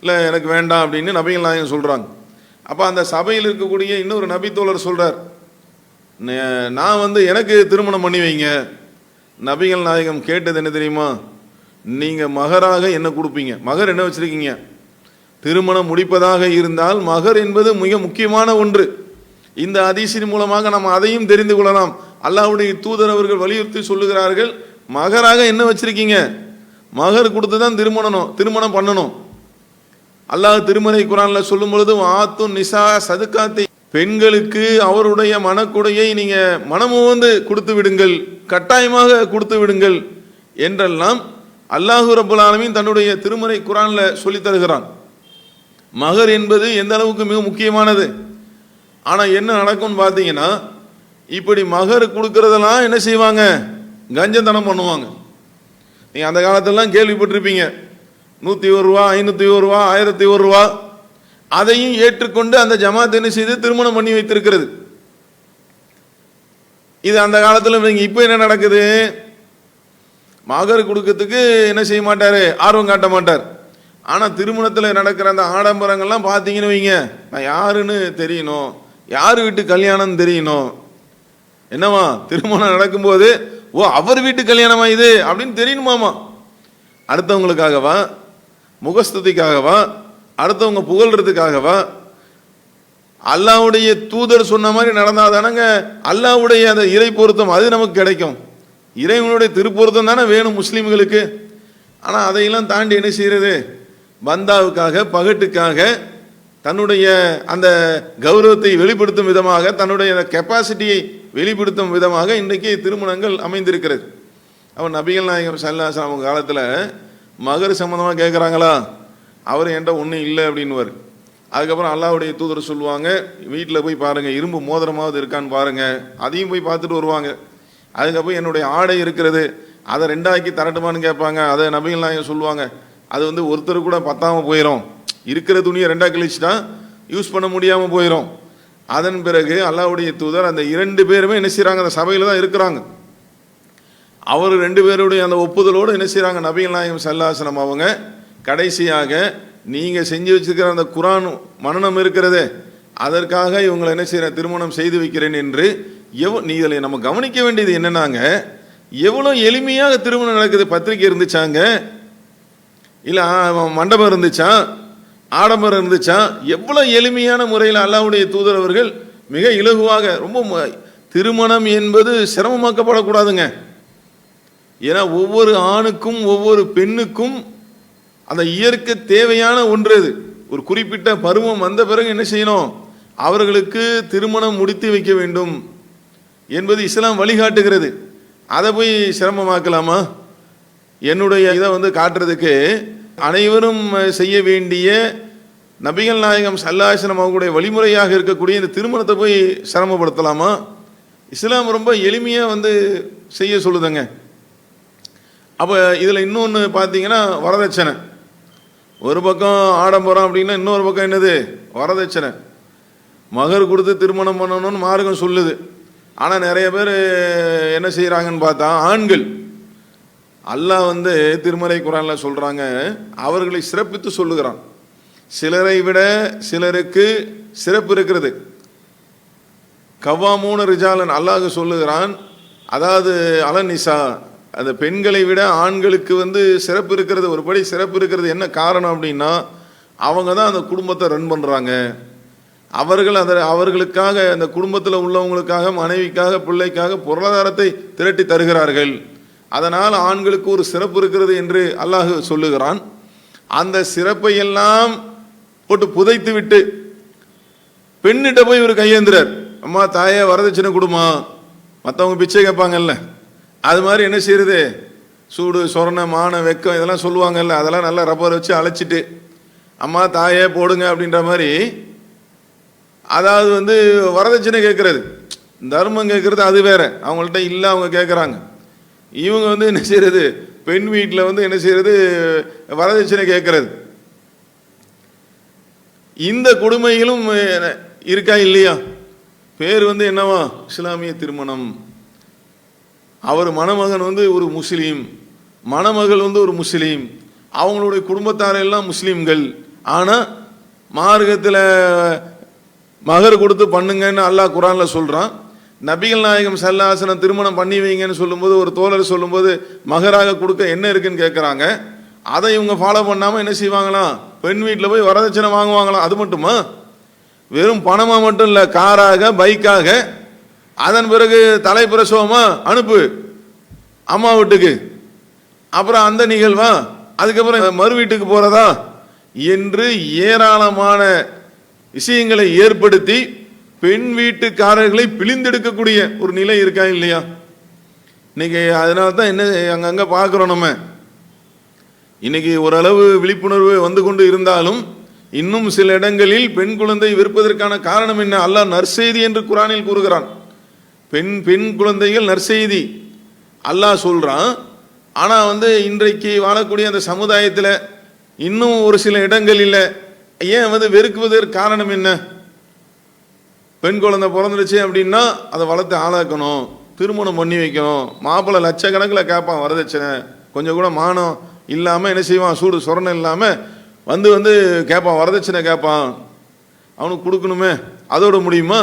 இல்லை எனக்கு வேண்டாம் அப்படின்னு நபிகள் நாயகம் சொல்கிறாங்க. அப்போ அந்த சபையில் இருக்கக்கூடிய இன்னொரு நபி தோழர் சொல்கிறார், நான் வந்து எனக்கு திருமணம் பண்ணி வைங்க. நபிகள் நாயகம் கேட்டது என்ன தெரியுமா? நீங்கள் மகராக என்ன கொடுப்பீங்க? மகர் என்ன வச்சுருக்கீங்க? திருமணம் முடிப்பதாக இருந்தால் மகர் என்பது மிக முக்கியமான ஒன்று. இந்த ஹதீஸின் மூலமாக நாம் அதையும் தெரிந்து கொள்ளலாம். அல்லாஹ்வுடைய தூதர் அவர்கள் வலியுறுத்தி சொல்லுகிறார்கள், மகராக என்ன வச்சிருக்கீங்க? மகர் கொடுத்து தான் திருமணம் பண்ணணும். அல்லாஹ் திருமறை குர்ஆன்ல சொல்லும் பொழுது ஆத்து நிசா சதுக்காத்தை, பெண்களுக்கு அவருடைய மனக்குடையை நீங்க மனமுவந்து கொடுத்து விடுங்கள், கட்டாயமாக கொடுத்து விடுங்கள் என்றெல்லாம் அல்லாஹு ரப்புல் ஆலமீன் தன்னுடைய திருமறை குர்ஆன்ல சொல்லி தருகிறான். மகர் என்பது எந்த அளவுக்கு மிக முக்கியமானது. ஆனால் என்ன நடக்கும்னு பார்த்தீங்கன்னா, இப்படி மகர் கொடுக்கறதெல்லாம் என்ன செய்வாங்க, கஞ்சத்தனம் பண்ணுவாங்க. நீங்கள் அந்த காலத்திலலாம் கேள்விப்பட்டிருப்பீங்க, 101 ரூபா, 501 ரூபா, 1001 ரூபா, அதையும் ஏற்றுக்கொண்டு அந்த ஜமாத் என்ன செய்து திருமணம் பண்ணி வைத்திருக்கிறது. இது அந்த காலத்தில். இப்போ என்ன நடக்குது, மகர் கொடுக்கறதுக்கு என்ன செய்ய மாட்டார், ஆர்வம் காட்ட மாட்டார். ஆனால் திருமணத்தில் நடக்கிற அந்த ஆடம்பரங்கள்லாம் பார்த்தீங்கன்னு வைங்க, நான் யாருன்னு தெரியணும், யார் வீட்டு கல்யாணம் தெரியணும். என்னவா, திருமணம் நடக்கும்போது ஓ அவர் வீட்டு கல்யாணமா இது அப்படின்னு தெரியணுமாமா. அடுத்தவங்களுக்காகவா, முகஸ்துதிக்காகவா, அடுத்தவங்க புகழ்றதுக்காகவா? அல்லாஹ்வுடைய தூதர் சொன்ன மாதிரி நடந்தாதானங்க அல்லாஹ்வுடைய அந்த இறை பொருத்தம் அது நமக்கு கிடைக்கும். இறைவனுடைய திருப்பொருத்தம் தானே வேணும் முஸ்லீம்களுக்கு. ஆனால் அதையெல்லாம் தாண்டி என்ன செய்யறது, பந்தாவுக்காக, பகட்டுக்காக, தன்னுடைய அந்த கௌரவத்தை வெளிப்படுத்தும் விதமாக, தன்னுடைய கெப்பாசிட்டியை வெளிப்படுத்தும் விதமாக இன்றைக்கு திருமணங்கள் அமைந்திருக்கிறது. அவன் நபிகள் நாயகம் ஸல்லல்லாஹு அலைஹி வஸல்லம் காலத்தில் மகர் சம்மந்தமாக கேட்குறாங்களா, அவர் என்கிட்ட ஒன்றும் இல்லை அப்படின்னுவார். அதுக்கப்புறம் அல்லாஹ்வுடைய தூதர் சொல்லுவாங்க, வீட்டில் போய் பாருங்கள், இரும்பு மோதிரமாவது இருக்கான்னு பாருங்கள், அதையும் போய் பார்த்துட்டு வருவாங்க. அதுக்கப்புறம் என்னுடைய ஆடை இருக்கிறது, அதை 2ஆக்கி தரட்டுமான்னு கேட்பாங்க. அதை நபிகள் நாயகம் சொல்லுவாங்க, அது ஒருத்தர் கூட பத்தாமல் போயிடும், இருக்கிற துணியை 2ஆக கிழிச்சிட்டா யூஸ் பண்ண முடியாமல் போயிடும். அதன் பிறகு அல்லாஹ்வுடைய தூதர் அந்த 2 பேருமே என்ன செய்கிறாங்க, அந்த சபையில் தான் இருக்கிறாங்க. அவர் 2 பேருடைய அந்த ஒப்புதலோடு என்ன செய்கிறாங்க, நபிகள் நாயகம் ஸல்லல்லாஹு அலைஹி வஸல்லம் அவங்க கடைசியாக, நீங்கள் செஞ்சு வச்சுருக்கிற அந்த குர்ஆன் மனனம் இருக்கிறதே, அதற்காக இவங்களை என்ன செய்கிற திருமணம் செய்து வைக்கிறேன் என்று நீ இதில் நம்ம கவனிக்க வேண்டியது என்னன்னாங்க, எவ்வளோ எளிமையாக திருமணம் நடக்குது. பத்திரிக்கை இருந்துச்சாங்க, இல்லை மண்டபம் இருந்துச்சா, ஆடம்பரம் இருந்துச்சா, எவ்வளோ எளிமையான முறையில் அல்லாஹ்வுடைய தூதர் அவர்கள் மிக இலகுவாக, ரொம்ப திருமணம் என்பது சிரமமாக்கப்படக்கூடாதுங்க. ஏன்னா ஒவ்வொரு ஆணுக்கும் ஒவ்வொரு பெண்ணுக்கும் அந்த இயற்கை தேவையான ஒன்று. அது ஒரு குறிப்பிட்ட பருவம் வந்த பிறகு என்ன செய்யணும், அவர்களுக்கு திருமணம் முடித்து வைக்க வேண்டும் என்பது இஸ்லாம் வழிகாட்டுகிறது. அதை போய் சிரமமாக்கலாமா? என்னுடைய இதை காட்டுறதுக்கு அனைவரும் செய்ய வேண்டிய நபிகள் நாயகம் ஸல்லல்லாஹு அலைஹி வஸல்லம் அவங்களுடைய வழிமுறையாக இருக்கக்கூடிய இந்த திருமணத்தை போய் சிரமப்படுத்தலாமா? இஸ்லாம் ரொம்ப எளிமையாக செய்ய சொல்லுதுங்க. அப்போ இதில் இன்னொன்று பார்த்தீங்கன்னா, வரதட்சணை. ஒரு பக்கம் ஆடம்பரம் அப்படின்னா, இன்னொரு பக்கம் என்னது, வரதட்சணை. மகர் கொடுத்து திருமணம் பண்ணணும்னு மார்க்கம் சொல்லுது. ஆனால் நிறைய பேர் என்ன செய்கிறாங்கன்னு பார்த்தா, ஆண்கள், அல்லாஹ் திருமறை குர்ஆன்ல சொல்கிறாங்க, அவர்களை சிறப்பித்து சொல்லுகிறான். சிலரை விட சிலருக்கு சிறப்பு இருக்கிறது. கவ்வாமூன ரிஜாலன் அல்லாஹ் சொல்லுகிறான். அதாவது அலநிசா, அந்த பெண்களை விட ஆண்களுக்கு சிறப்பு இருக்கிறது, ஒருபடி சிறப்பு இருக்கிறது. என்ன காரணம் அப்படின்னா, அவங்க தான் அந்த குடும்பத்தை ரன் பண்ணுறாங்க. அவர்கள் அவர்களுக்காக, அந்த குடும்பத்தில் உள்ளவங்களுக்காக, மனைவிக்காக, பிள்ளைக்காக பொருளாதாரத்தை திரட்டி தருகிறார்கள். அதனால் ஆண்களுக்கு ஒரு சிறப்பு இருக்கிறது என்று அல்லாஹ் சொல்லுகிறான். அந்த சிறப்பை எல்லாம் போட்டு புதைத்து விட்டு பெண்ணிட்ட போய் ஒரு கையேந்திரர், அம்மா தாயே வரதட்சணை கொடுமா, மற்றவங்க பிச்சை கேட்பாங்கல்ல, அது மாதிரி என்ன செய்யறது, சூடு சொரண மான வெக்கம் இதெல்லாம் சொல்லுவாங்கல்ல, அதெல்லாம் நல்லா ரப்பர் வச்சு அழைச்சிட்டு அம்மா தாயே போடுங்க அப்படின்ற மாதிரி, அதாவது வரதட்சணை கேட்கறது, தர்மம் கேட்கறது அது வேற. அவங்கள்ட்ட இல்லை, அவங்க கேட்குறாங்க. இவங்க என்ன செய்யறது, பெண் வீட்டில் என்ன செய்யறது, வரதட்சணை கேட்கறது. இந்த கொடுமைகளும் இருக்கா இல்லையா? பேர் என்னவா, இஸ்லாமிய திருமணம். அவர் மணமகன் ஒரு முஸ்லீம், மணமகள் ஒரு முஸ்லீம், அவங்களுடைய குடும்பத்தாரெல்லாம் முஸ்லீம்கள். ஆனால் மார்க்கத்தில் மகர் கொடுத்து பண்ணுங்கன்னு அல்லாஹ் குர்ஆன்ல சொல்கிறான். நபிகள் நாயகம் ஸல்லல்லாஹு அலைஹி வஸல்லம் திருமணம் பண்ணி வைங்கன்னு சொல்லும்போது, ஒரு தோழர் சொல்லும்போது மகராக கொடுக்க என்ன இருக்குன்னு கேட்குறாங்க. அதை இவங்க ஃபாலோ பண்ணாமல் என்ன செய்வாங்களாம், பெண் வீட்டில் போய் வரதட்சணை வாங்குவாங்களாம். அது மட்டுமா, வெறும் பணமாக மட்டும் இல்லை, காராக, பைக்காக, அதன் பிறகு தலைப்பிரசவமா அனுப்பு அம்மா வீட்டுக்கு, அப்புறம் அந்த நிகழ்வா, அதுக்கப்புறம் மறு வீட்டுக்கு போகிறதா என்று ஏராளமான விஷயங்களை ஏற்படுத்தி பெண் வீட்டுக்காரர்களை பிழிந்தெடுக்கக்கூடிய ஒரு நிலை இருக்கா இல்லையா? இன்னைக்கு அதனால தான் என்ன அங்கங்கே பார்க்குறோம் நம்ம. இன்னைக்கு ஓரளவு விழிப்புணர்வு வந்து கொண்டு இருந்தாலும் இன்னும் சில இடங்களில் பெண் குழந்தை விற்பதற்கான காரணம் என்ன? அல்லாஹ் நற்செய்தி என்று குர்ஆனில் கூறுகிறான். பெண் குழந்தைகள் நற்செய்தி அல்லாஹ் சொல்றான். ஆனால் இன்றைக்கு வாழக்கூடிய அந்த சமுதாயத்தில் இன்னும் ஒரு சில இடங்களில் ஏன் வெறுக்குவதற்கு காரணம் என்ன? பெண் குழந்தை பிறந்துருச்சு அப்படின்னா அதை வளர்த்து ஆளாக்கணும், திருமணம் பண்ணி வைக்கணும், மாப்பிள்ளை லட்சக்கணக்கில் கேட்பான் வரதட்சணை, கொஞ்சம் கூட மானம் இல்லாமல் என்ன செய்வான், சூடு சொரணம் இல்லாமல் வந்து கேட்பான், வரதட்சணை கேட்பான், அவனுக்கு கொடுக்கணுமே, அதோட முடியுமா?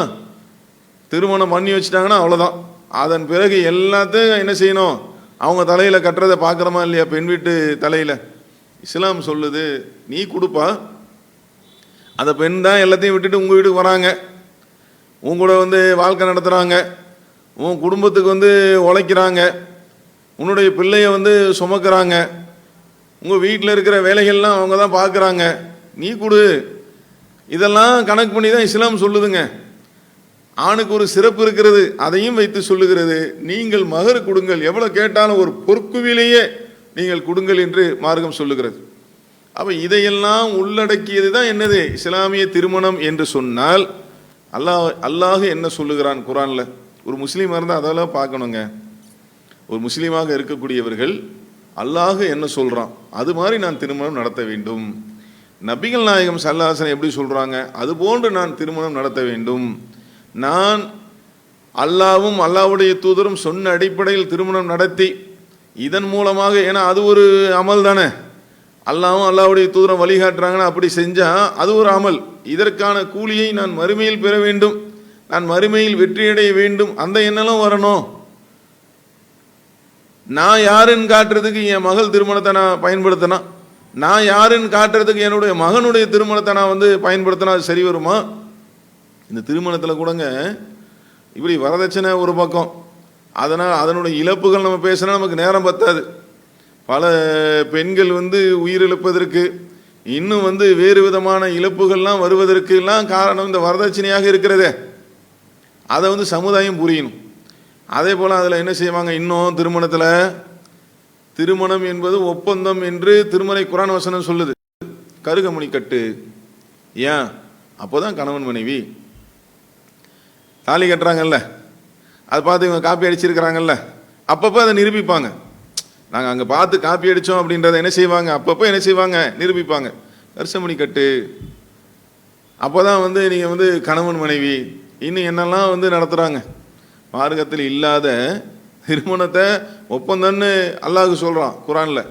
திருமணம் பண்ணி வச்சுட்டாங்கன்னா அவ்வளோதான். அதன் பிறகு எல்லாத்தையும் என்ன செய்யணும், அவங்க தலையில் கட்டுறதை பார்க்குறோமா இல்லையா? பெண் வீட்டு தலையில் இஸ்லாம் சொல்லுது, நீ கொடுப்பா, அந்த பெண் தான் எல்லாத்தையும் விட்டுட்டு உங்கள் வீட்டுக்கு வராங்க, உங்களோட வாழ்க்கை நடத்துகிறாங்க, உன் குடும்பத்துக்கு உழைக்கிறாங்க, உன்னுடைய பிள்ளைய சுமக்கிறாங்க, உங்கள் வீட்டில் இருக்கிற வேலைகள்லாம் அவங்க தான் பார்க்குறாங்க, நீ கொடு. இதெல்லாம் கணக்கு பண்ணி தான் இஸ்லாம் சொல்லுதுங்க. ஆணுக்கு ஒரு சிறப்பு இருக்கிறது, அதையும் வைத்து சொல்லுகிறது. நீங்கள் மகர் கொடுங்கள், எவ்வளோ கேட்டாலும் ஒரு பொற்குவிலேயே நீங்கள் கொடுங்கள் என்று மார்க்கம் சொல்லுகிறது. அப்போ இதையெல்லாம் உள்ளடக்கியது தான் என்னது இஸ்லாமிய திருமணம் என்று சொன்னால், அல்லாஹ் என்ன சொல்லுகிறான் குர்ஆனில்? ஒரு முஸ்லீமாக இருந்தால் அதெல்லாம் பார்க்கணுங்க. ஒரு முஸ்லீமாக இருக்கக்கூடியவர்கள் அல்லாஹ் என்ன சொல்கிறான், அது மாதிரி நான் திருமணம் நடத்த வேண்டும். நபிகள் நாயகம் ஸல்லல்லாஹு அலைஹி வஸல்லம் எப்படி சொல்கிறாங்க, அதுபோன்று நான் திருமணம் நடத்த வேண்டும். நான் அல்லாவும் அல்லாஹ்வுடைய தூதரும் சொன்ன அடிப்படையில் திருமணம் நடத்தி இதன் மூலமாக, ஏன்னா அது ஒரு அமல் தானே, அல்லாவும் அல்லாஹ்வுடைய தூதரும் வழிகாட்டுறாங்கன்னா அப்படி செஞ்சால் அது ஒரு அமல். இதற்கான கூலியை நான் மறுமையில் பெற வேண்டும், நான் மறுமையில் வெற்றியடைய வேண்டும், அந்த எண்ணம் வரணும். நான் யாருன்னு காட்டுறதுக்கு என் மகள் திருமணத்தை நான் பயன்படுத்தினா, நான் யாருன்னு காட்டுறதுக்கு என்னுடைய மகனுடைய திருமணத்தை நான் பயன்படுத்தினா அது சரி வருமா? இந்த திருமணத்தில் கூடங்க இப்படி வரதட்சணை ஒரு பக்கம், அதனால் அதனுடைய இழப்புகள் நம்ம பேசினா நமக்கு நேரம் பத்தாது. பல பெண்கள் உயிரிழப்பதற்கு இன்னும் வேறு விதமான இழப்புகள்லாம் வருவதற்கு எல்லாம் காரணம் இந்த வரதட்சணையாக இருக்கிறதே. அதை சமுதாயம் புரியணும். அதே போல் அதில் என்ன செய்வாங்க, இன்னும் திருமணத்தில், திருமணம் என்பது ஒப்பந்தம் என்று திருமறை குர்ஆன் வசனம் சொல்லுது. கருகமணி கட்டு, ஏன்? அப்போ தான் கணவன் மனைவி தாலி கட்டுறாங்கல்ல, அதை பார்த்து இவங்க காப்பி அடிச்சிருக்கிறாங்கல்ல, அப்பப்போ அதை நிரூபிப்பாங்க. நாங்கள் அங்கே பார்த்து காப்பி அடித்தோம் அப்படின்றத என்ன செய்வாங்க, அப்பப்போ என்ன செய்வாங்க, நிரூபிப்பாங்க. கருசமணி கட்டு, அப்போ தான் நீங்கள் கணவன் மனைவி. இன்னும் என்னெல்லாம் நடத்துகிறாங்க. மார்க்கத்தில் இல்லாத திருமணத்தை ஒப்பந்தம்னு அல்லாஹ் சொல்கிறான் குர்ஆனில்.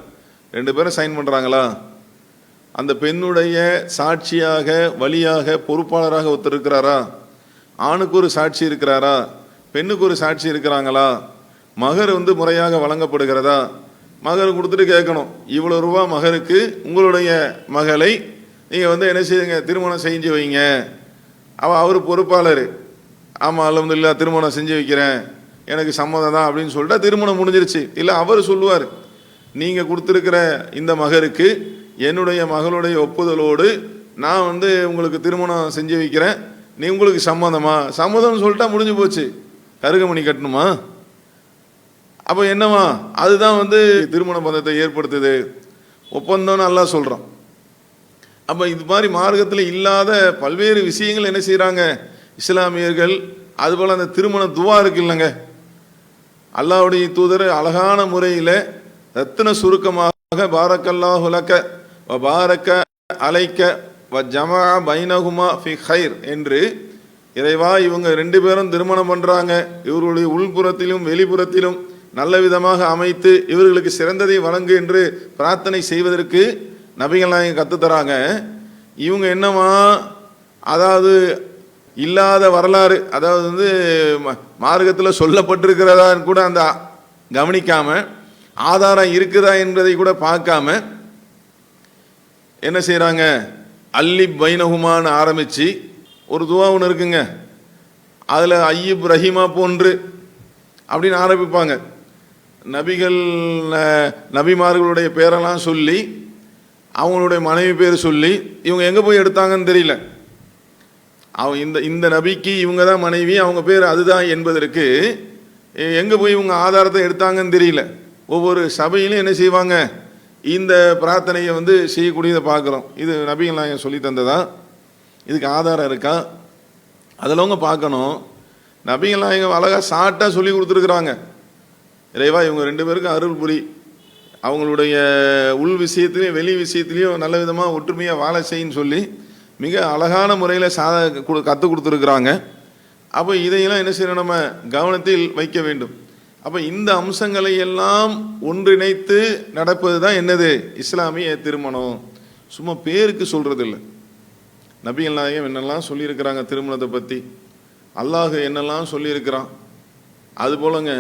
2 பேரும் சைன் பண்ணுறாங்களா, அந்த பெண்ணுடைய சாட்சியாக வழியாக பொறுப்பாளராக ஒருத்தர் இருக்கிறாரா, ஆணுக்கு ஒரு சாட்சி இருக்கிறாரா, பெண்ணுக்கு ஒரு சாட்சி இருக்கிறாங்களா, மகர் முறையாக வழங்கப்படுகிறதா, மகர் கொடுத்துட்டு கேட்கணும், இவ்வளோ ரூபா மகருக்கு உங்களுடைய மகளை நீங்கள் என்ன செய்யுங்க, திருமணம் செஞ்சு வைங்க. அவர் பொறுப்பாளர், ஆமாம் அல்ஹம்துலில்லாஹ் திருமணம் செஞ்சு வைக்கிறேன், எனக்கு சம்மதம் தான் அப்படின்னு சொல்லிட்டா திருமணம் முடிஞ்சிருச்சு. இல்லை அவர் சொல்லுவார், நீங்கள் கொடுத்துருக்கிற இந்த மகருக்கு என்னுடைய மகளுடைய ஒப்புதலோடு நான் உங்களுக்கு திருமணம் செஞ்சு வைக்கிறேன், நீ உங்களுக்கு சம்மதமா? சம்மதம்னு சொல்லிட்டா முடிஞ்சு போச்சு. கருகமணி கட்டணுமா? அப்போ என்னவா, அதுதான் திருமண பந்தத்தை ஏற்படுத்துது, ஒப்பந்தம்னு அல்லாஹ் சொல்கிறான். அப்போ இது மாதிரி மார்க்கத்தில் இல்லாத பல்வேறு விஷயங்கள் என்ன செய்கிறாங்க இஸ்லாமியர்கள். அதுபோல் அந்த திருமண துவா இருக்கு இல்லைங்க, அல்லாஹ்வுடைய தூதர் அழகான முறையில் ரத்தின சுருக்கமாக பாரக்கல்லாஹு லக வ பாரக்க அலைக்க வ ஜமா பைனஹுமா ஃபி ஹைர் என்று, இறைவா இவங்க 2 பேரும் திருமணம் பண்ணுறாங்க, இவர்களுடைய உள்புறத்திலும் வெளிப்புறத்திலும் நல்ல விதமாக அமைத்து இவர்களுக்கு சிறந்ததை வழங்கு என்று பிரார்த்தனை செய்வதற்கு நபிகள் நாயகம் கற்றுத்தராங்க. இவங்க என்னவா, அதாவது இல்லாத வரலாறு, அதாவது மார்க்கத்தில் சொல்லப்பட்டிருக்கிறதான்னு கூட அந்த கவனிக்காம, ஆதாரம் இருக்குதா என்பதை கூட பார்க்காம என்ன செய்கிறாங்க, அல்லி பைனஹுமான்னு ஆரம்பித்து ஒரு துவா ஒன்று இருக்குங்க, அதில் ஐயிப் ரஹீமா போன்று அப்படின்னு ஆரம்பிப்பாங்க. நபிமார்களுடைய பேரெல்லாம் சொல்லி, அவங்களுடைய மனைவி பேர் சொல்லி, இவங்க எங்கே போய் எடுத்தாங்கன்னு தெரியல, இந்த நபிக்கு இவங்க தான் மனைவி, அவங்க பேர் அதுதான் என்பதற்கு எங்கே போய் இவங்க ஆதாரத்தை எடுத்தாங்கன்னு தெரியல. ஒவ்வொரு சபையிலும் என்ன செய்வாங்க, இந்த பிரார்த்தனையை வந்து செய்யக்கூடியதை பார்க்குறோம். இது நபிகள் நாயகம் சொல்லி தந்ததா, இதுக்கு ஆதாரம் இருக்கா, அதில் அவங்க பார்க்கணும். நபிகள் நாயகம் அழகாக ஷார்ட்டாக சொல்லி கொடுத்துருக்குறாங்க. இறைவா இவங்க 2 பேருக்கும் அருள் புரி, அவங்களுடைய உள் விஷயத்துலையும் வெளி விஷயத்துலையும் நல்ல விதமாக ஒற்றுமையாக வாழ செய்யின்னு சொல்லி மிக அழகான முறையில் கற்றுக் கொடுத்துருக்குறாங்க. அப்போ இதையெல்லாம் என்ன செய்யணும், நம்ம கவனத்தில் வைக்க வேண்டும். அப்போ இந்த அம்சங்களை எல்லாம் ஒன்றிணைத்து நடப்பது தான் என்னது, இஸ்லாமிய திருமணம். சும்மா பேருக்கு சொல்கிறது இல்லை. நபிகள் நாயகம் என்னெல்லாம் சொல்லியிருக்கிறாங்க திருமணத்தை பற்றி, அல்லாஹ் என்னெல்லாம் சொல்லியிருக்கிறான். அது போலங்க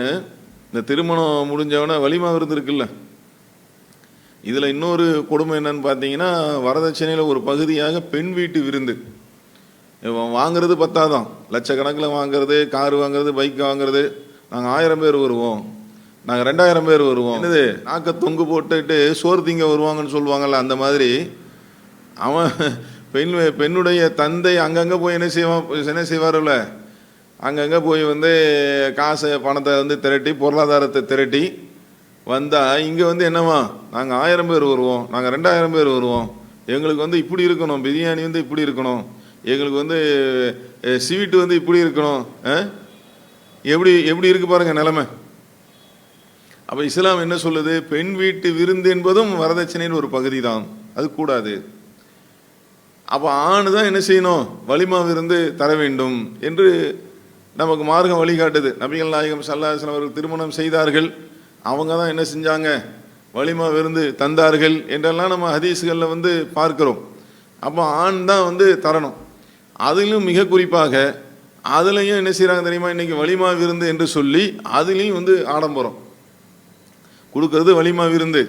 இந்த திருமணம் முடிஞ்சவன வலிமா விருந்து இருக்குல்ல, இதில் இன்னொரு கொடுமை என்னன்னு பார்த்தீங்கன்னா, வரதட்சணையில் ஒரு பகுதியாக பெண் வீட்டு விருந்து. வாங்கிறது பத்தாதான், லட்சக்கணக்கில் வாங்கிறது, கார் வாங்கிறது, பைக் வாங்கிறது. நாங்கள் 1000 பேர் வருவோம், நாங்கள் 2000 பேர் வருவோம், என்னது நாக்க தொங்கு போட்டுட்டு சோறு திங்க வருவாங்கன்னு சொல்லுவாங்கல்ல, அந்த மாதிரி அவன் பெண்ணுடைய தந்தை அங்கங்கே போய் என்ன செய்வார்ல, அங்கங்கே போய் வந்து காசை பணத்தை வந்து திரட்டி பொருளாதாரத்தை திரட்டி வந்தால் இங்கே வந்து என்னவா, நாங்கள் 1000 பேர் வருவோம், நாங்கள் 2000 பேர் வருவோம், எங்களுக்கு வந்து இப்படி இருக்கணும், பிரியாணி வந்து இப்படி இருக்கணும், எங்களுக்கு வந்து ஸ்வீட்டு வந்து இப்படி இருக்கணும். எப்படி எப்படி இருக்கு பாருங்க நிலைமை. அப்போ இஸ்லாம் என்ன சொல்லுது, பெண் வீட்டு விருந்து என்பதும் வரதட்சணையின் ஒரு பகுதி தான், அது கூடாது. அப்போ ஆணு தான் என்ன செய்யணும், வலிமா விருந்து தர வேண்டும் என்று நமக்கு மார்க்கம் வழிகாட்டுது. நபிகள் நாயகம் ஸல்லல்லாஹு அலைஹி வஸல்லம் அவர்கள் திருமணம் செய்தார்கள், அவங்க தான் என்ன செஞ்சாங்க, வலிமா விருந்து தந்தார்கள் என்றெல்லாம் நம்ம ஹதீஸ்களில் வந்து பார்க்கிறோம். அப்போ ஆண் தான் வந்து தரணும். அதிலும் மிக குறிப்பாக அதுலேயும் என்ன செய்கிறாங்க தெரியுமா, இன்றைக்கி வலிமா விருந்து என்று சொல்லி அதுலேயும் வந்து ஆடம்பரம் கொடுக்கறது வலிமா விருந்து.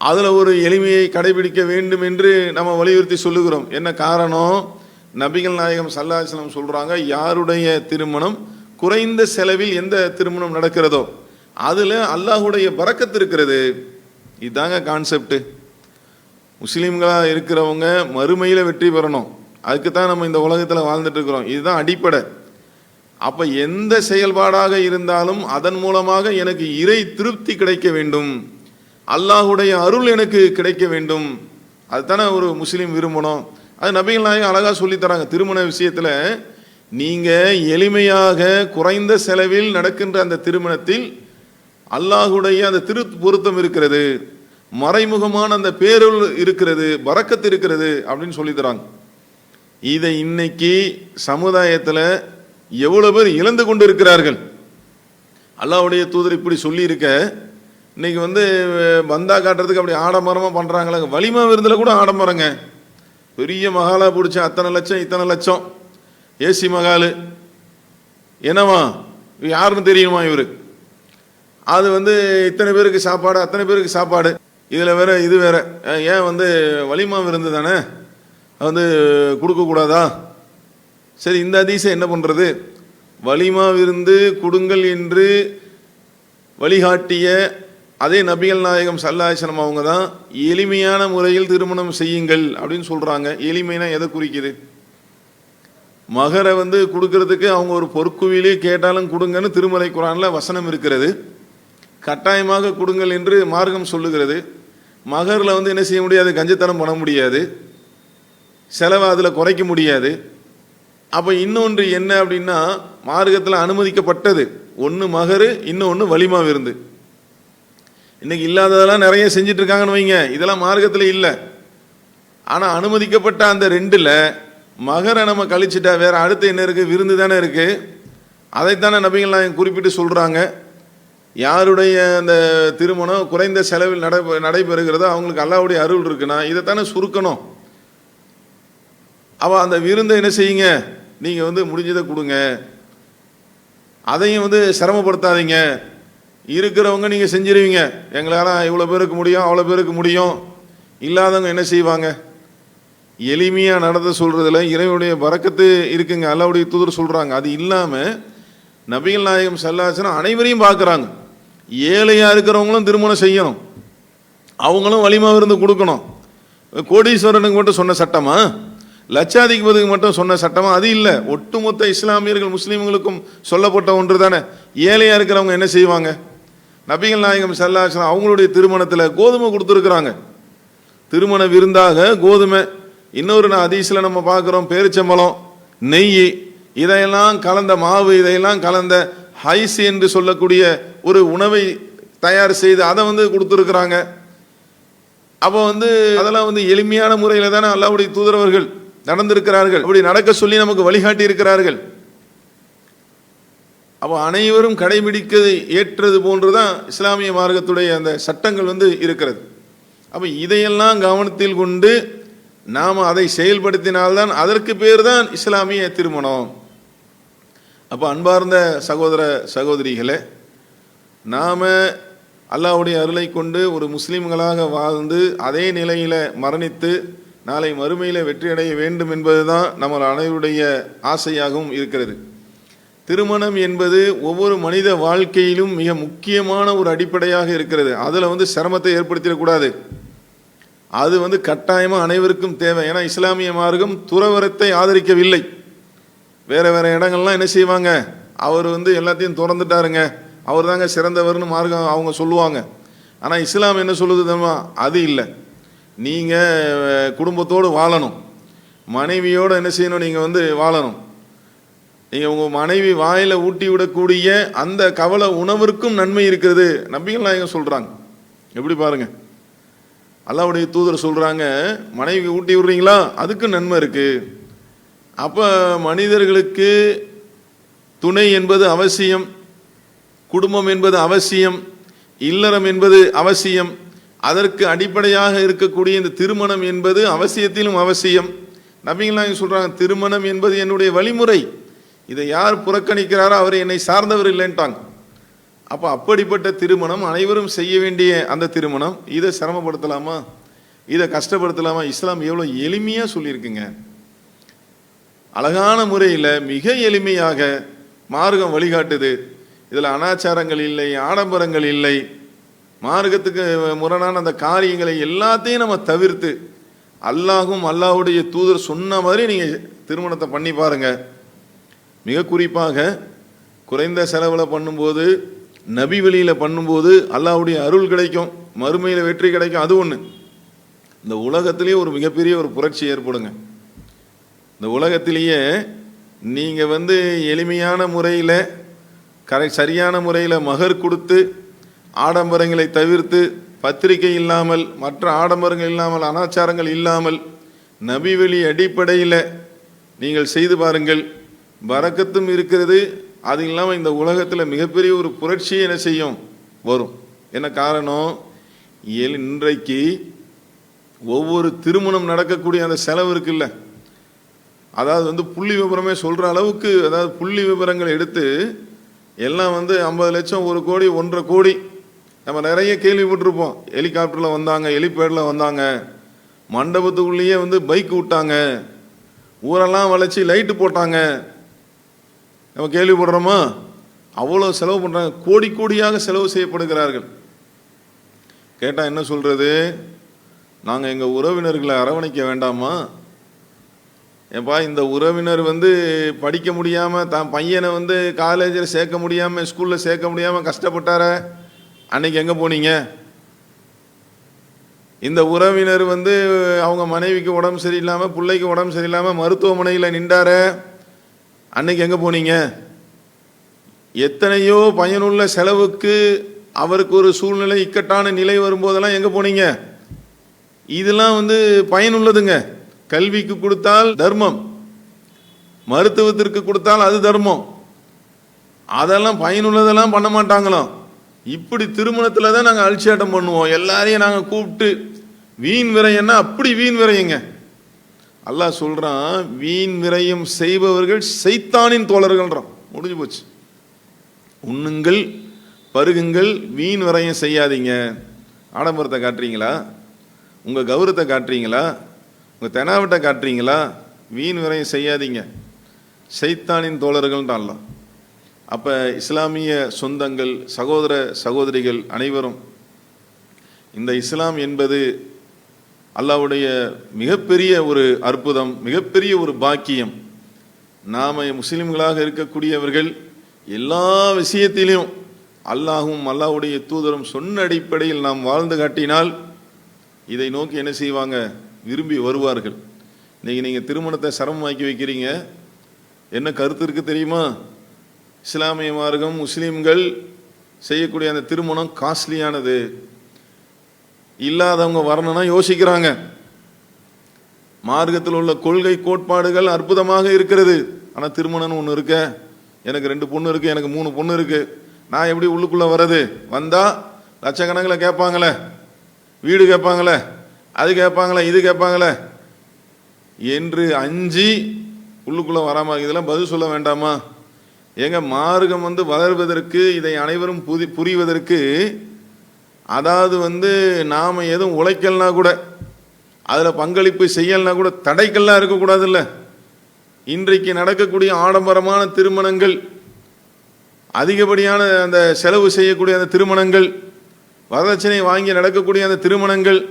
அதில் ஒரு எளிமையை கடைபிடிக்க வேண்டும் என்று நம்ம வலியுறுத்தி சொல்லுகிறோம். என்ன காரணம், நபிகள் நாயகம் ஸல்லல்லாஹு அலைஹி வஸல்லம் சொல்கிறாங்க, யாருடைய திருமணம் குறைந்த செலவில் எந்த திருமணம் நடக்கிறதோ அதில் அல்லாஹுடைய பரக்கத்து இருக்கிறது. இதுதாங்க கான்செப்ட். முஸ்லீம்களாக இருக்கிறவங்க மறுமையில் வெற்றி பெறணும், அதுக்கு தான் நம்ம இந்த உலகத்தில் வாழ்ந்துட்டு இருக்கிறோம். இதுதான் அடிப்படை. அப்போ எந்த செயல்பாடாக இருந்தாலும் அதன் மூலமாக எனக்கு இறை திருப்தி கிடைக்க வேண்டும், அல்லாஹுடைய அருள் எனக்கு கிடைக்க வேண்டும், அதுதானே ஒரு முஸ்லீம் விரும்பணும். அது நபிகள் நாயகம் அழகாக சொல்லித்தராங்க. திருமண விஷயத்தில் நீங்கள் எளிமையாக குறைந்த செலவில் நடக்கின்ற அந்த திருமணத்தில் அல்லாஹுடைய அந்த திரு பொருத்தம் இருக்கிறது, மறைமுகமான அந்த பேருள் இருக்கிறது, பரக்கத்து இருக்கிறது அப்படின்னு சொல்லித்தராங்க. இதை இன்னைக்கு சமுதாயத்தில் எவ்வளோ பேர் இழந்து கொண்டு இருக்கிறார்கள். அல்லாஹ்வுடைய தூதர் இப்படி சொல்லியிருக்க இன்னைக்கு வந்து பந்தா காட்டுறதுக்கு அப்படி ஆடம்பரமாக பண்ணுறாங்களே. வலிமா விருந்தில் கூட ஆடம்பரங்க, பெரிய மகாலா பிடிச்ச அத்தனை லட்சம் இத்தனை லட்சம் ஏசி மகாலு என்னவா, யாருன்னு தெரியுமா இவர், அது வந்து இத்தனை பேருக்கு சாப்பாடு அத்தனை பேருக்கு சாப்பாடு, இதில் வேற இது வேற. ஏன் வந்து வலிமா விருந்து தானே வந்து கொடுக்கக்கூடாதா? சரி, இந்த ஹதீஸை என்ன பண்ணுறது, வலிமா விருந்து கொடுங்கள் என்று வழிகாட்டிய அதே நபிகள் நாயகம் ஸல்லல்லாஹு அலைஹி வஸல்லம் அவங்க தான் எளிமையான முறையில் திருமணம் செய்யுங்கள் அப்படின்னு சொல்கிறாங்க. எளிமைனா எதை குறிக்குது, மகரை வந்து கொடுக்கறதுக்கு அவங்க ஒரு பொற்குவிலே கேட்டாலும் கொடுங்கன்னு திருமலை குர்ஆனில் வசனம் இருக்கிறது. கட்டாயமாக கொடுங்கள் என்று மார்க்கம் சொல்லுகிறது. மகரில் வந்து என்ன செய்ய முடியாது, கஞ்சத்தனம் பண்ண முடியாது, செலவை அதில் குறைக்க முடியாது. அப்போ இன்னொன்று என்ன அப்படின்னா, மார்க்கத்தில் அனுமதிக்கப்பட்டது ஒன்று மகரு, இன்னொன்று வலிமா விருந்து. இன்னைக்கு இல்லாததெல்லாம் நிறைய செஞ்சுட்டு இருக்காங்கன்னு வைங்க, இதெல்லாம் மார்க்கத்தில் இல்லை. ஆனால் அனுமதிக்கப்பட்ட அந்த 2ல் மகரை நம்ம கழிச்சிட்டா வேற அடுத்து என்ன இருக்குது, விருந்து தானே இருக்குது. அதைத்தானே நபிகள் நாயகம் குறிப்பிட்டு சொல்கிறாங்க. யாருடைய அந்த திருமணம் குறைந்த செலவில் நடைபெறுகிறதோ அவங்களுக்கு அல்லாஹ்வுடைய அருள் இருக்குன்னா இதைத்தானே சுருக்கணும். அவள் அந்த விருந்தை என்ன செய்யுங்க, நீங்கள் வந்து முடிஞ்சதை கொடுங்க, அதையும் வந்து சிரமப்படுத்தாதீங்க. இருக்கிறவங்க நீங்கள் செஞ்சிருவீங்க, எங்களால் இவ்வளோ பேருக்கு முடியும் அவ்வளோ பேருக்கு முடியும். இல்லாதவங்க என்ன செய்வாங்க, எளிமையாக நடத்த சொல்கிறதுல இறைவனுடைய பரக்கத்து இருக்குங்க, அல்லாஹ்வுடைய தூதர் சொல்கிறாங்க. அது இல்லாமல் நபிகள் நாயகம் ஸல்லல்லாஹு அலைஹி வஸல்லம் அனைவரையும் பார்க்குறாங்க. ஏழையாக இருக்கிறவங்களும் திருமணம் செய்யணும், அவங்களும் வலிமா விருந்து கொடுக்கணும். கோடீஸ்வரனுக்கு மட்டும் சொன்ன சட்டமா, லட்சாதிபதிக்கு மட்டும் சொன்ன சட்டமா? அது இல்லை, ஒட்டுமொத்த இஸ்லாமியர்கள் முஸ்லீம்களுக்கும் சொல்லப்பட்ட ஒன்று தானே. ஏழையா இருக்கிறவங்க என்ன செய்வாங்க? நபிகள் நாயகம் ஸல்லல்லாஹு அலைஹி வஸல்லம் அவங்களுடைய திருமணத்தில் கோதுமை கொடுத்துருக்குறாங்க. திருமண விருந்தாக கோதுமை. இன்னொரு ஹதீஸ்ல நம்ம பார்க்குறோம், பேரிச்சம்பழம், நெய், இதையெல்லாம் கலந்த மாவு, இதையெல்லாம் கலந்த ஹைஸ் என்று சொல்லக்கூடிய ஒரு உணவை தயார் செய்து அதை கொடுத்துருக்குறாங்க. அப்போ அதெல்லாம் எளிமையான முறையில் தானே அல்லாஹ்வுடைய தூதரவர்கள் நடந்திருக்கிறார்கள். அப்படி நடக்க சொல்லி நமக்கு வழிகாட்டி இருக்கிறார்கள். அப்போ அனைவரும் கடைபிடிக்க ஏற்றது போன்றுதான் இஸ்லாமிய மார்க்கத்துடைய அந்த சட்டங்கள் இருக்கிறது. அப்போ இதையெல்லாம் கவனத்தில் கொண்டு நாம் அதை செயல்படுத்தினால்தான் அதற்கு பேர் தான் இஸ்லாமிய திருமணம். அப்போ அன்பார்ந்த சகோதர சகோதரிகளே, நாம் அல்லாஹ்வுடைய அருளை கொண்டு ஒரு முஸ்லீம்களாக வாழ்ந்து அதே நிலையில் மரணித்து நாளை மறுமையில் வெற்றியடைய வேண்டும் என்பது தான் நம்ம அனைவருடைய ஆசையாகவும் இருக்கிறது. திருமணம் என்பது ஒவ்வொரு மனித வாழ்க்கையிலும் மிக முக்கியமான ஒரு அடிப்படையாக இருக்கிறது. அதில் சிரமத்தை ஏற்படுத்திடக்கூடாது. அது கட்டாயமாக அனைவருக்கும் தேவை. ஏன்னா இஸ்லாமிய மார்க்கம் துறவரத்தை ஆதரிக்கவில்லை. வேற வேற இடங்கள்லாம் என்ன செய்வாங்க, அவர் எல்லாத்தையும் திறந்துட்டாருங்க, அவர் தாங்க சிறந்தவர்னு மார்க்கம் அவங்க சொல்லுவாங்க. ஆனால் இஸ்லாம் என்ன சொல்லுது தெரியுமா? அது இல்லை. நீங்கள் குடும்பத்தோடு வாழணும், மனைவியோடு என்ன செய்யணும், நீங்கள் வாழணும். நீங்கள் உங்கள் மனைவி வாயில் ஊட்டி விடக்கூடிய அந்த கவலை உணவிற்கும் நன்மை இருக்கிறது நபிகள் நாயகம் சொல்கிறாங்க. எப்படி பாருங்க, அல்லாஹ்வுடைய தூதர் சொல்கிறாங்க, மனைவிக்கு ஊட்டி விடுறீங்களா, அதுக்கு நன்மை இருக்குது. அப்போ மனிதர்களுக்கு துணை என்பது அவசியம், குடும்பம் என்பது அவசியம், இல்லறம் என்பது அவசியம். அதற்கு அடிப்படையாக இருக்கக்கூடிய இந்த திருமணம் என்பது அவசியத்திலும் அவசியம். நபிகள் நாயகம் சொல்கிறாங்க, திருமணம் என்பது என்னுடைய வழிமுறை, இதை யார் புறக்கணிக்கிறாரோ அவர் என்னை சார்ந்தவர் இல்லைன்ட்டாங்க. அப்போ அப்படிப்பட்ட திருமணம் அனைவரும் செய்ய வேண்டிய அந்த திருமணம், இதை சிரமப்படுத்தலாமா, இதை கஷ்டப்படுத்தலாமா? இஸ்லாம் எவ்வளோ எளிமையாக சொல்லியிருக்குங்க. அழகான முறையில் மிக எளிமையாக மார்க்கம் வழிகாட்டுது. இதில் அனாச்சாரங்கள் இல்லை, ஆடம்பரங்கள் இல்லை, மார்க்கத்துக்கு முரணான அந்த காரியங்களை எல்லாத்தையும் நம்ம தவிர்த்து அல்லாஹும் அல்லாஹ்வுடைய தூதர் சொன்ன மாதிரி நீங்கள் திருமணத்தை பண்ணி பாருங்க. மிக குறிப்பாக குறைந்த செலவில் பண்ணும்போது, நபி வழியில் பண்ணும்போது அல்லாஹ்வுடைய அருள் கிடைக்கும், மறுமையில் வெற்றி கிடைக்கும். அது ஒன்று. இந்த உலகத்திலேயே ஒரு மிகப்பெரிய ஒரு புரட்சி ஏற்படுங்க. இந்த உலகத்திலேயே நீங்கள் எளிமையான முறையில் சரியான முறையில் மகர் கொடுத்து ஆடம்பரங்களை தவிர்த்து, பத்திரிகை இல்லாமல், மற்ற ஆடம்பரங்கள் இல்லாமல், அனாச்சாரங்கள் இல்லாமல் நபி வழி அடிப்படையில் நீங்கள் செய்து பாருங்கள், பரக்கத்தும் இருக்கிறது. அது இல்லாமல் இந்த உலகத்தில் மிகப்பெரிய ஒரு புரட்சியை என்ன செய்யும், வரும். என்ன காரணம்? இன்றைக்கு ஒவ்வொரு திருமணம் நடக்கக்கூடிய அந்த செலவு இருக்குல்ல, அதாவது புள்ளி விவரமே சொல்கிற அளவுக்கு, அதாவது புள்ளி விவரங்களை எடுத்து எல்லாம் 50 லட்சம், 1 கோடி, 1.5 கோடி. நம்ம நிறைய கேள்விப்பட்டிருப்போம். ஹெலிகாப்டரில் வந்தாங்க, ஹெலிபேடில் வந்தாங்க, மண்டபத்துக்குள்ளேயே பைக் விட்டாங்க, ஊரெல்லாம் வளைச்சி லைட்டு போட்டாங்க. நம்ம கேள்விப்படுறோமா? அவ்வளோ செலவு பண்ணுறாங்க, கோடி கோடியாக செலவு செய்யப்படுகிறார்கள். கேட்டால் என்ன சொல்கிறது? நாங்கள் எங்கள் உறவினர்களை அரவணைக்க வேண்டாமா? ஏப்பா, இந்த உறவினர் படிக்க முடியாமல், தான் பையனை காலேஜில் சேர்க்க முடியாமல், ஸ்கூலில் சேர்க்க முடியாமல் கஷ்டப்பட்டார, அன்னைக்கு எங்கே போனீங்க? இந்த உறவினர் அவங்க மனைவிக்கு உடம்பு சரியில்லாமல், பிள்ளைக்கு உடம்பு சரியில்லாமல் மருத்துவமனையில் நின்றார, அன்னைக்கு எங்கே போனீங்க? எத்தனையோ பயனுள்ள செலவுக்கு அவருக்கு ஒரு சூழ்நிலை, இக்கட்டான நிலை வரும்போதெல்லாம் எங்கே போனீங்க? இதெல்லாம் பயனுள்ளதுங்க. கல்விக்கு கொடுத்தால் தர்மம், மருத்துவத்திற்கு கொடுத்தால் அது தர்மம். அதெல்லாம் பயனுள்ளதெல்லாம் பண்ண மாட்டாங்களாம். இப்படி திருமணத்தில் தான் நாங்கள் அழிச்சாட்டம் பண்ணுவோம். எல்லாரையும் நாங்கள் கூப்பிட்டு வீண் விரயம்னா அப்படி வீண் விரயங்க. அல்லாஹ் சொல்கிறான், வீண் விரயம் செய்பவர்கள் சைத்தானின் தோழர்கள்ன்றான். முடிஞ்சு போச்சு. உண்ணுங்கள், பருகுங்கள், வீண் விரயம் செய்யாதீங்க. ஆடம்பரத்தை காட்டுறீங்களா, உங்கள் கௌரவத்தை காட்டுறீங்களா, உங்கள் தெனாவட்டை காட்டுறீங்களா? வீண் விரயம் செய்யாதீங்க, சைத்தானின் தோழர்கள்ன்றான் அல்லாஹ். அப்போ இஸ்லாமிய சொந்தங்கள், சகோதர சகோதரிகள் அனைவரும் இந்த இஸ்லாம் என்பது அல்லாஹ்வுடைய மிகப்பெரிய ஒரு அற்புதம், மிகப்பெரிய ஒரு பாக்கியம். நாம முஸ்லிம்களாக இருக்கக்கூடியவர்கள் எல்லா விஷயத்திலும் அல்லாஹும் அல்லாஹ்வுடைய தூதரும் சொன்ன அடிப்படையில் நாம் வாழ்ந்து காட்டினால் இதை நோக்கி என்ன செய்வாங்க, விரும்பி வருவார்கள். இன்னைக்கு நீங்கள் திருமணத்தை சிரமமாக்கி வைக்கிறீங்க, என்ன கருத்து இருக்குது தெரியுமா? இஸ்லாமிய மார்க்கம் முஸ்லீம்கள் செய்யக்கூடிய அந்த திருமணம் காஸ்ட்லியானது, இல்லாதவங்க வரணும்னா யோசிக்கிறாங்க. மார்க்கத்தில் உள்ள கொள்கை கோட்பாடுகள் அற்புதமாக இருக்கிறது. ஆனால் திருமணம்னு ஒன்று இருக்க, எனக்கு 2 பொண்ணு இருக்குது, எனக்கு 3 பொண்ணு இருக்குது, நான் எப்படி உள்ளுக்குள்ளே வர்றது? வந்தால் லட்சக்கணக்கில் கேட்பாங்களே, வீடு கேட்பாங்களே, அது கேட்பாங்களே, இது கேட்பாங்களே என்று அஞ்சி உள்ளுக்குள்ளே வராமல் இதெல்லாம் பதில் சொல்ல வேண்டாமா? எங்க மார்க்கம் வளர்வதற்கு, இதை அனைவரும் புரிவதற்கு, அதாவது நாம் எதுவும் உழைக்கலனா கூட, அதில் பங்களிப்பு செய்யலைனா கூட தடைக்கல்லாம் இருக்கக்கூடாது. இல்லை, இன்றைக்கு நடக்கக்கூடிய ஆடம்பரமான திருமணங்கள், அதிகப்படியான அந்த செலவு செய்யக்கூடிய அந்த திருமணங்கள், வரதட்சணை வாங்கி நடக்கக்கூடிய அந்த திருமணங்கள்,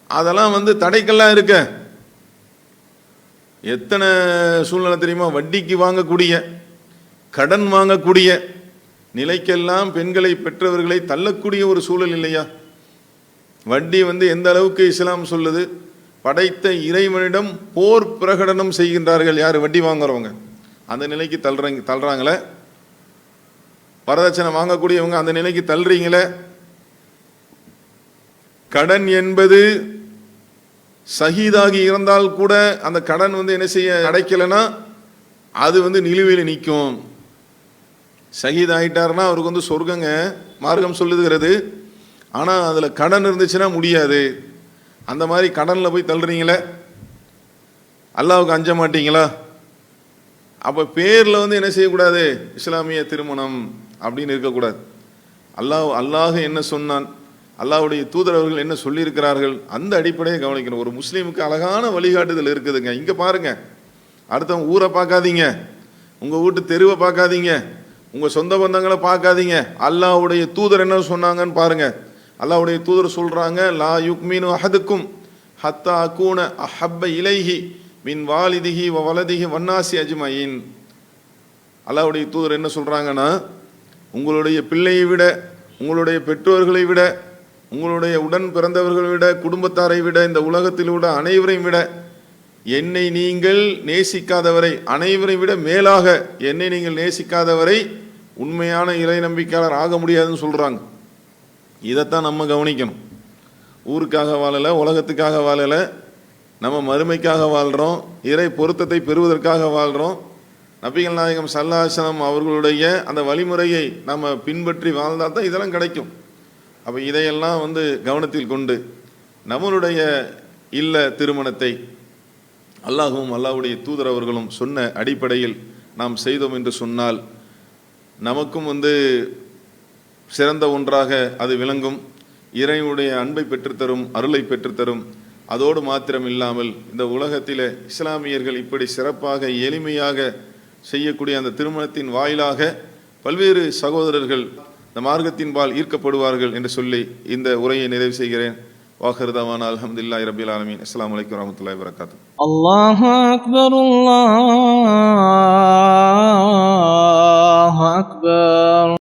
அதெல்லாம் தடைக்கல்லாம் இருக்க. எத்தனை சூழ்நிலை தெரியுமா? வட்டிக்கு வாங்கக்கூடிய, கடன் வாங்கக்கூடிய நிலைக்கெல்லாம் பெண்களை பெற்றவர்களை தள்ளக்கூடிய ஒரு சூழல் இல்லையா? வட்டி எந்த அளவுக்கு இஸ்லாம் சொல்லுது, படைத்த இறைவனிடம் போர் பிரகடனம் செய்கின்றார்கள் யார்? வட்டி வாங்குறவங்க. அந்த நிலைக்கு தள்ளுறாங்களே. வரதட்சணை வாங்கக்கூடியவங்க அந்த நிலைக்கு தள்ளுறீங்களே. கடன் என்பது ஷஹீதாகி இருந்தால் கூட அந்த கடன் என்ன செய்ய அடைக்கலைன்னா அது நிலுவையில் நிற்கும். ஷஹீத் ஆகிட்டாருன்னா அவருக்கு சொர்க்கங்க மார்க்கம் சொல்லுகிறது. ஆனால் அதில் கடன் இருந்துச்சுன்னா முடியாது. அந்த மாதிரி கடனில் போய் தள்ளுறீங்களே, அல்லாஹ்வுக்கு அஞ்ச மாட்டீங்களா? அப்போ பேரில் என்ன செய்யக்கூடாது? இஸ்லாமிய திருமணம் அப்படின்னு இருக்கக்கூடாது. அல்லாஹ் என்ன சொன்னான், அல்லாஹ்வுடைய தூதர் அவர்கள் என்ன சொல்லியிருக்கிறார்கள், அந்த அடிப்படையை கவனிக்கணும். ஒரு முஸ்லீமுக்கு அழகான வழிகாட்டுதல் இருக்குதுங்க. இங்கே பாருங்க, அடுத்தவங்க ஊரை பார்க்காதீங்க, உங்கள் வீட்டு தெருவை பார்க்காதீங்க, உங்கள் சொந்த பந்தங்களை பார்க்காதீங்க. அல்லாஹ்வுடைய தூதர் என்ன சொன்னாங்கன்னு பாருங்க. அல்லாஹ்வுடைய தூதர் சொல்றாங்க, லா யுக்மினு அஹதுக்கும் ஹத்தா அகூன அஹப்ப இலைஹி மின் வாலிதிஹி வ வலதிஹி வன்னாசி அஜ்மஈன். அல்லாஹ்வுடைய தூதர் என்ன சொல்றாங்கன்னா, உங்களுடைய பிள்ளையை விட, உங்களுடைய பெற்றோர்களை விட, உங்களுடைய உடன் பிறந்தவர்களை விட, குடும்பத்தாரை விட, இந்த உலகத்தில் உள்ள அனைவரையும் விட என்னை நீங்கள் நேசிக்காதவரை, அனைவரை விட மேலாக என்னை நீங்கள் நேசிக்காதவரை உண்மையான இறை நம்பிக்கையாளர் ஆக முடியாதுன்னு சொல்றாங்க. இதைத்தான் நம்ம கவனிக்கணும். ஊருக்காக வாழலை, உலகத்துக்காக வாழலை, நம்ம மறுமைக்காக வாழ்கிறோம், இறை பொருத்தத்தை பெறுவதற்காக வாழ்கிறோம். நபிகள் நாயகம் ஸல்லல்லாஹு அலைஹி வஸல்லம் அவர்களுடைய அந்த வழிமுறையை நம்ம பின்பற்றி வாழ்ந்தால் தான் இதெல்லாம் கிடைக்கும். அப்போ இதையெல்லாம் கவனத்தில் கொண்டு நம்மளுடைய இல்ல திருமணத்தை அல்லாஹும் அல்லாஹ்வுடைய தூதர் அவர்களும் சொன்ன அடிப்படையில் நாம் செய்தோம் என்று சொன்னால் நமக்கும் சிறந்த ஒன்றாக அது விளங்கும். இறைவனுடைய அன்பை பெற்றுத்தரும், அருளை பெற்றுத்தரும். அதோடு மாத்திரம் இல்லாமல் இந்த உலகத்தில் இஸ்லாமியர்கள் இப்படி சிறப்பாக எளிமையாக செய்யக்கூடிய அந்த திருமணத்தின் வாயிலாக பல்வேறு சகோதரர்கள் இந்த மார்க்கத்தின்பால் ஈர்க்கப்படுவார்கள் என்று சொல்லி இந்த உரையை நிறைவு செய்கிறேன். வாஹிர் தவானா அல்ஹம்துலில்லாஹி ரப்பில் ஆலமீன். அஸ்ஸலாமு அலைக்கும் வரஹ்மத்துல்லாஹி வபரகாத்துஹு. அல்லாஹு அக்பர், அல்லாஹு அக்பர்.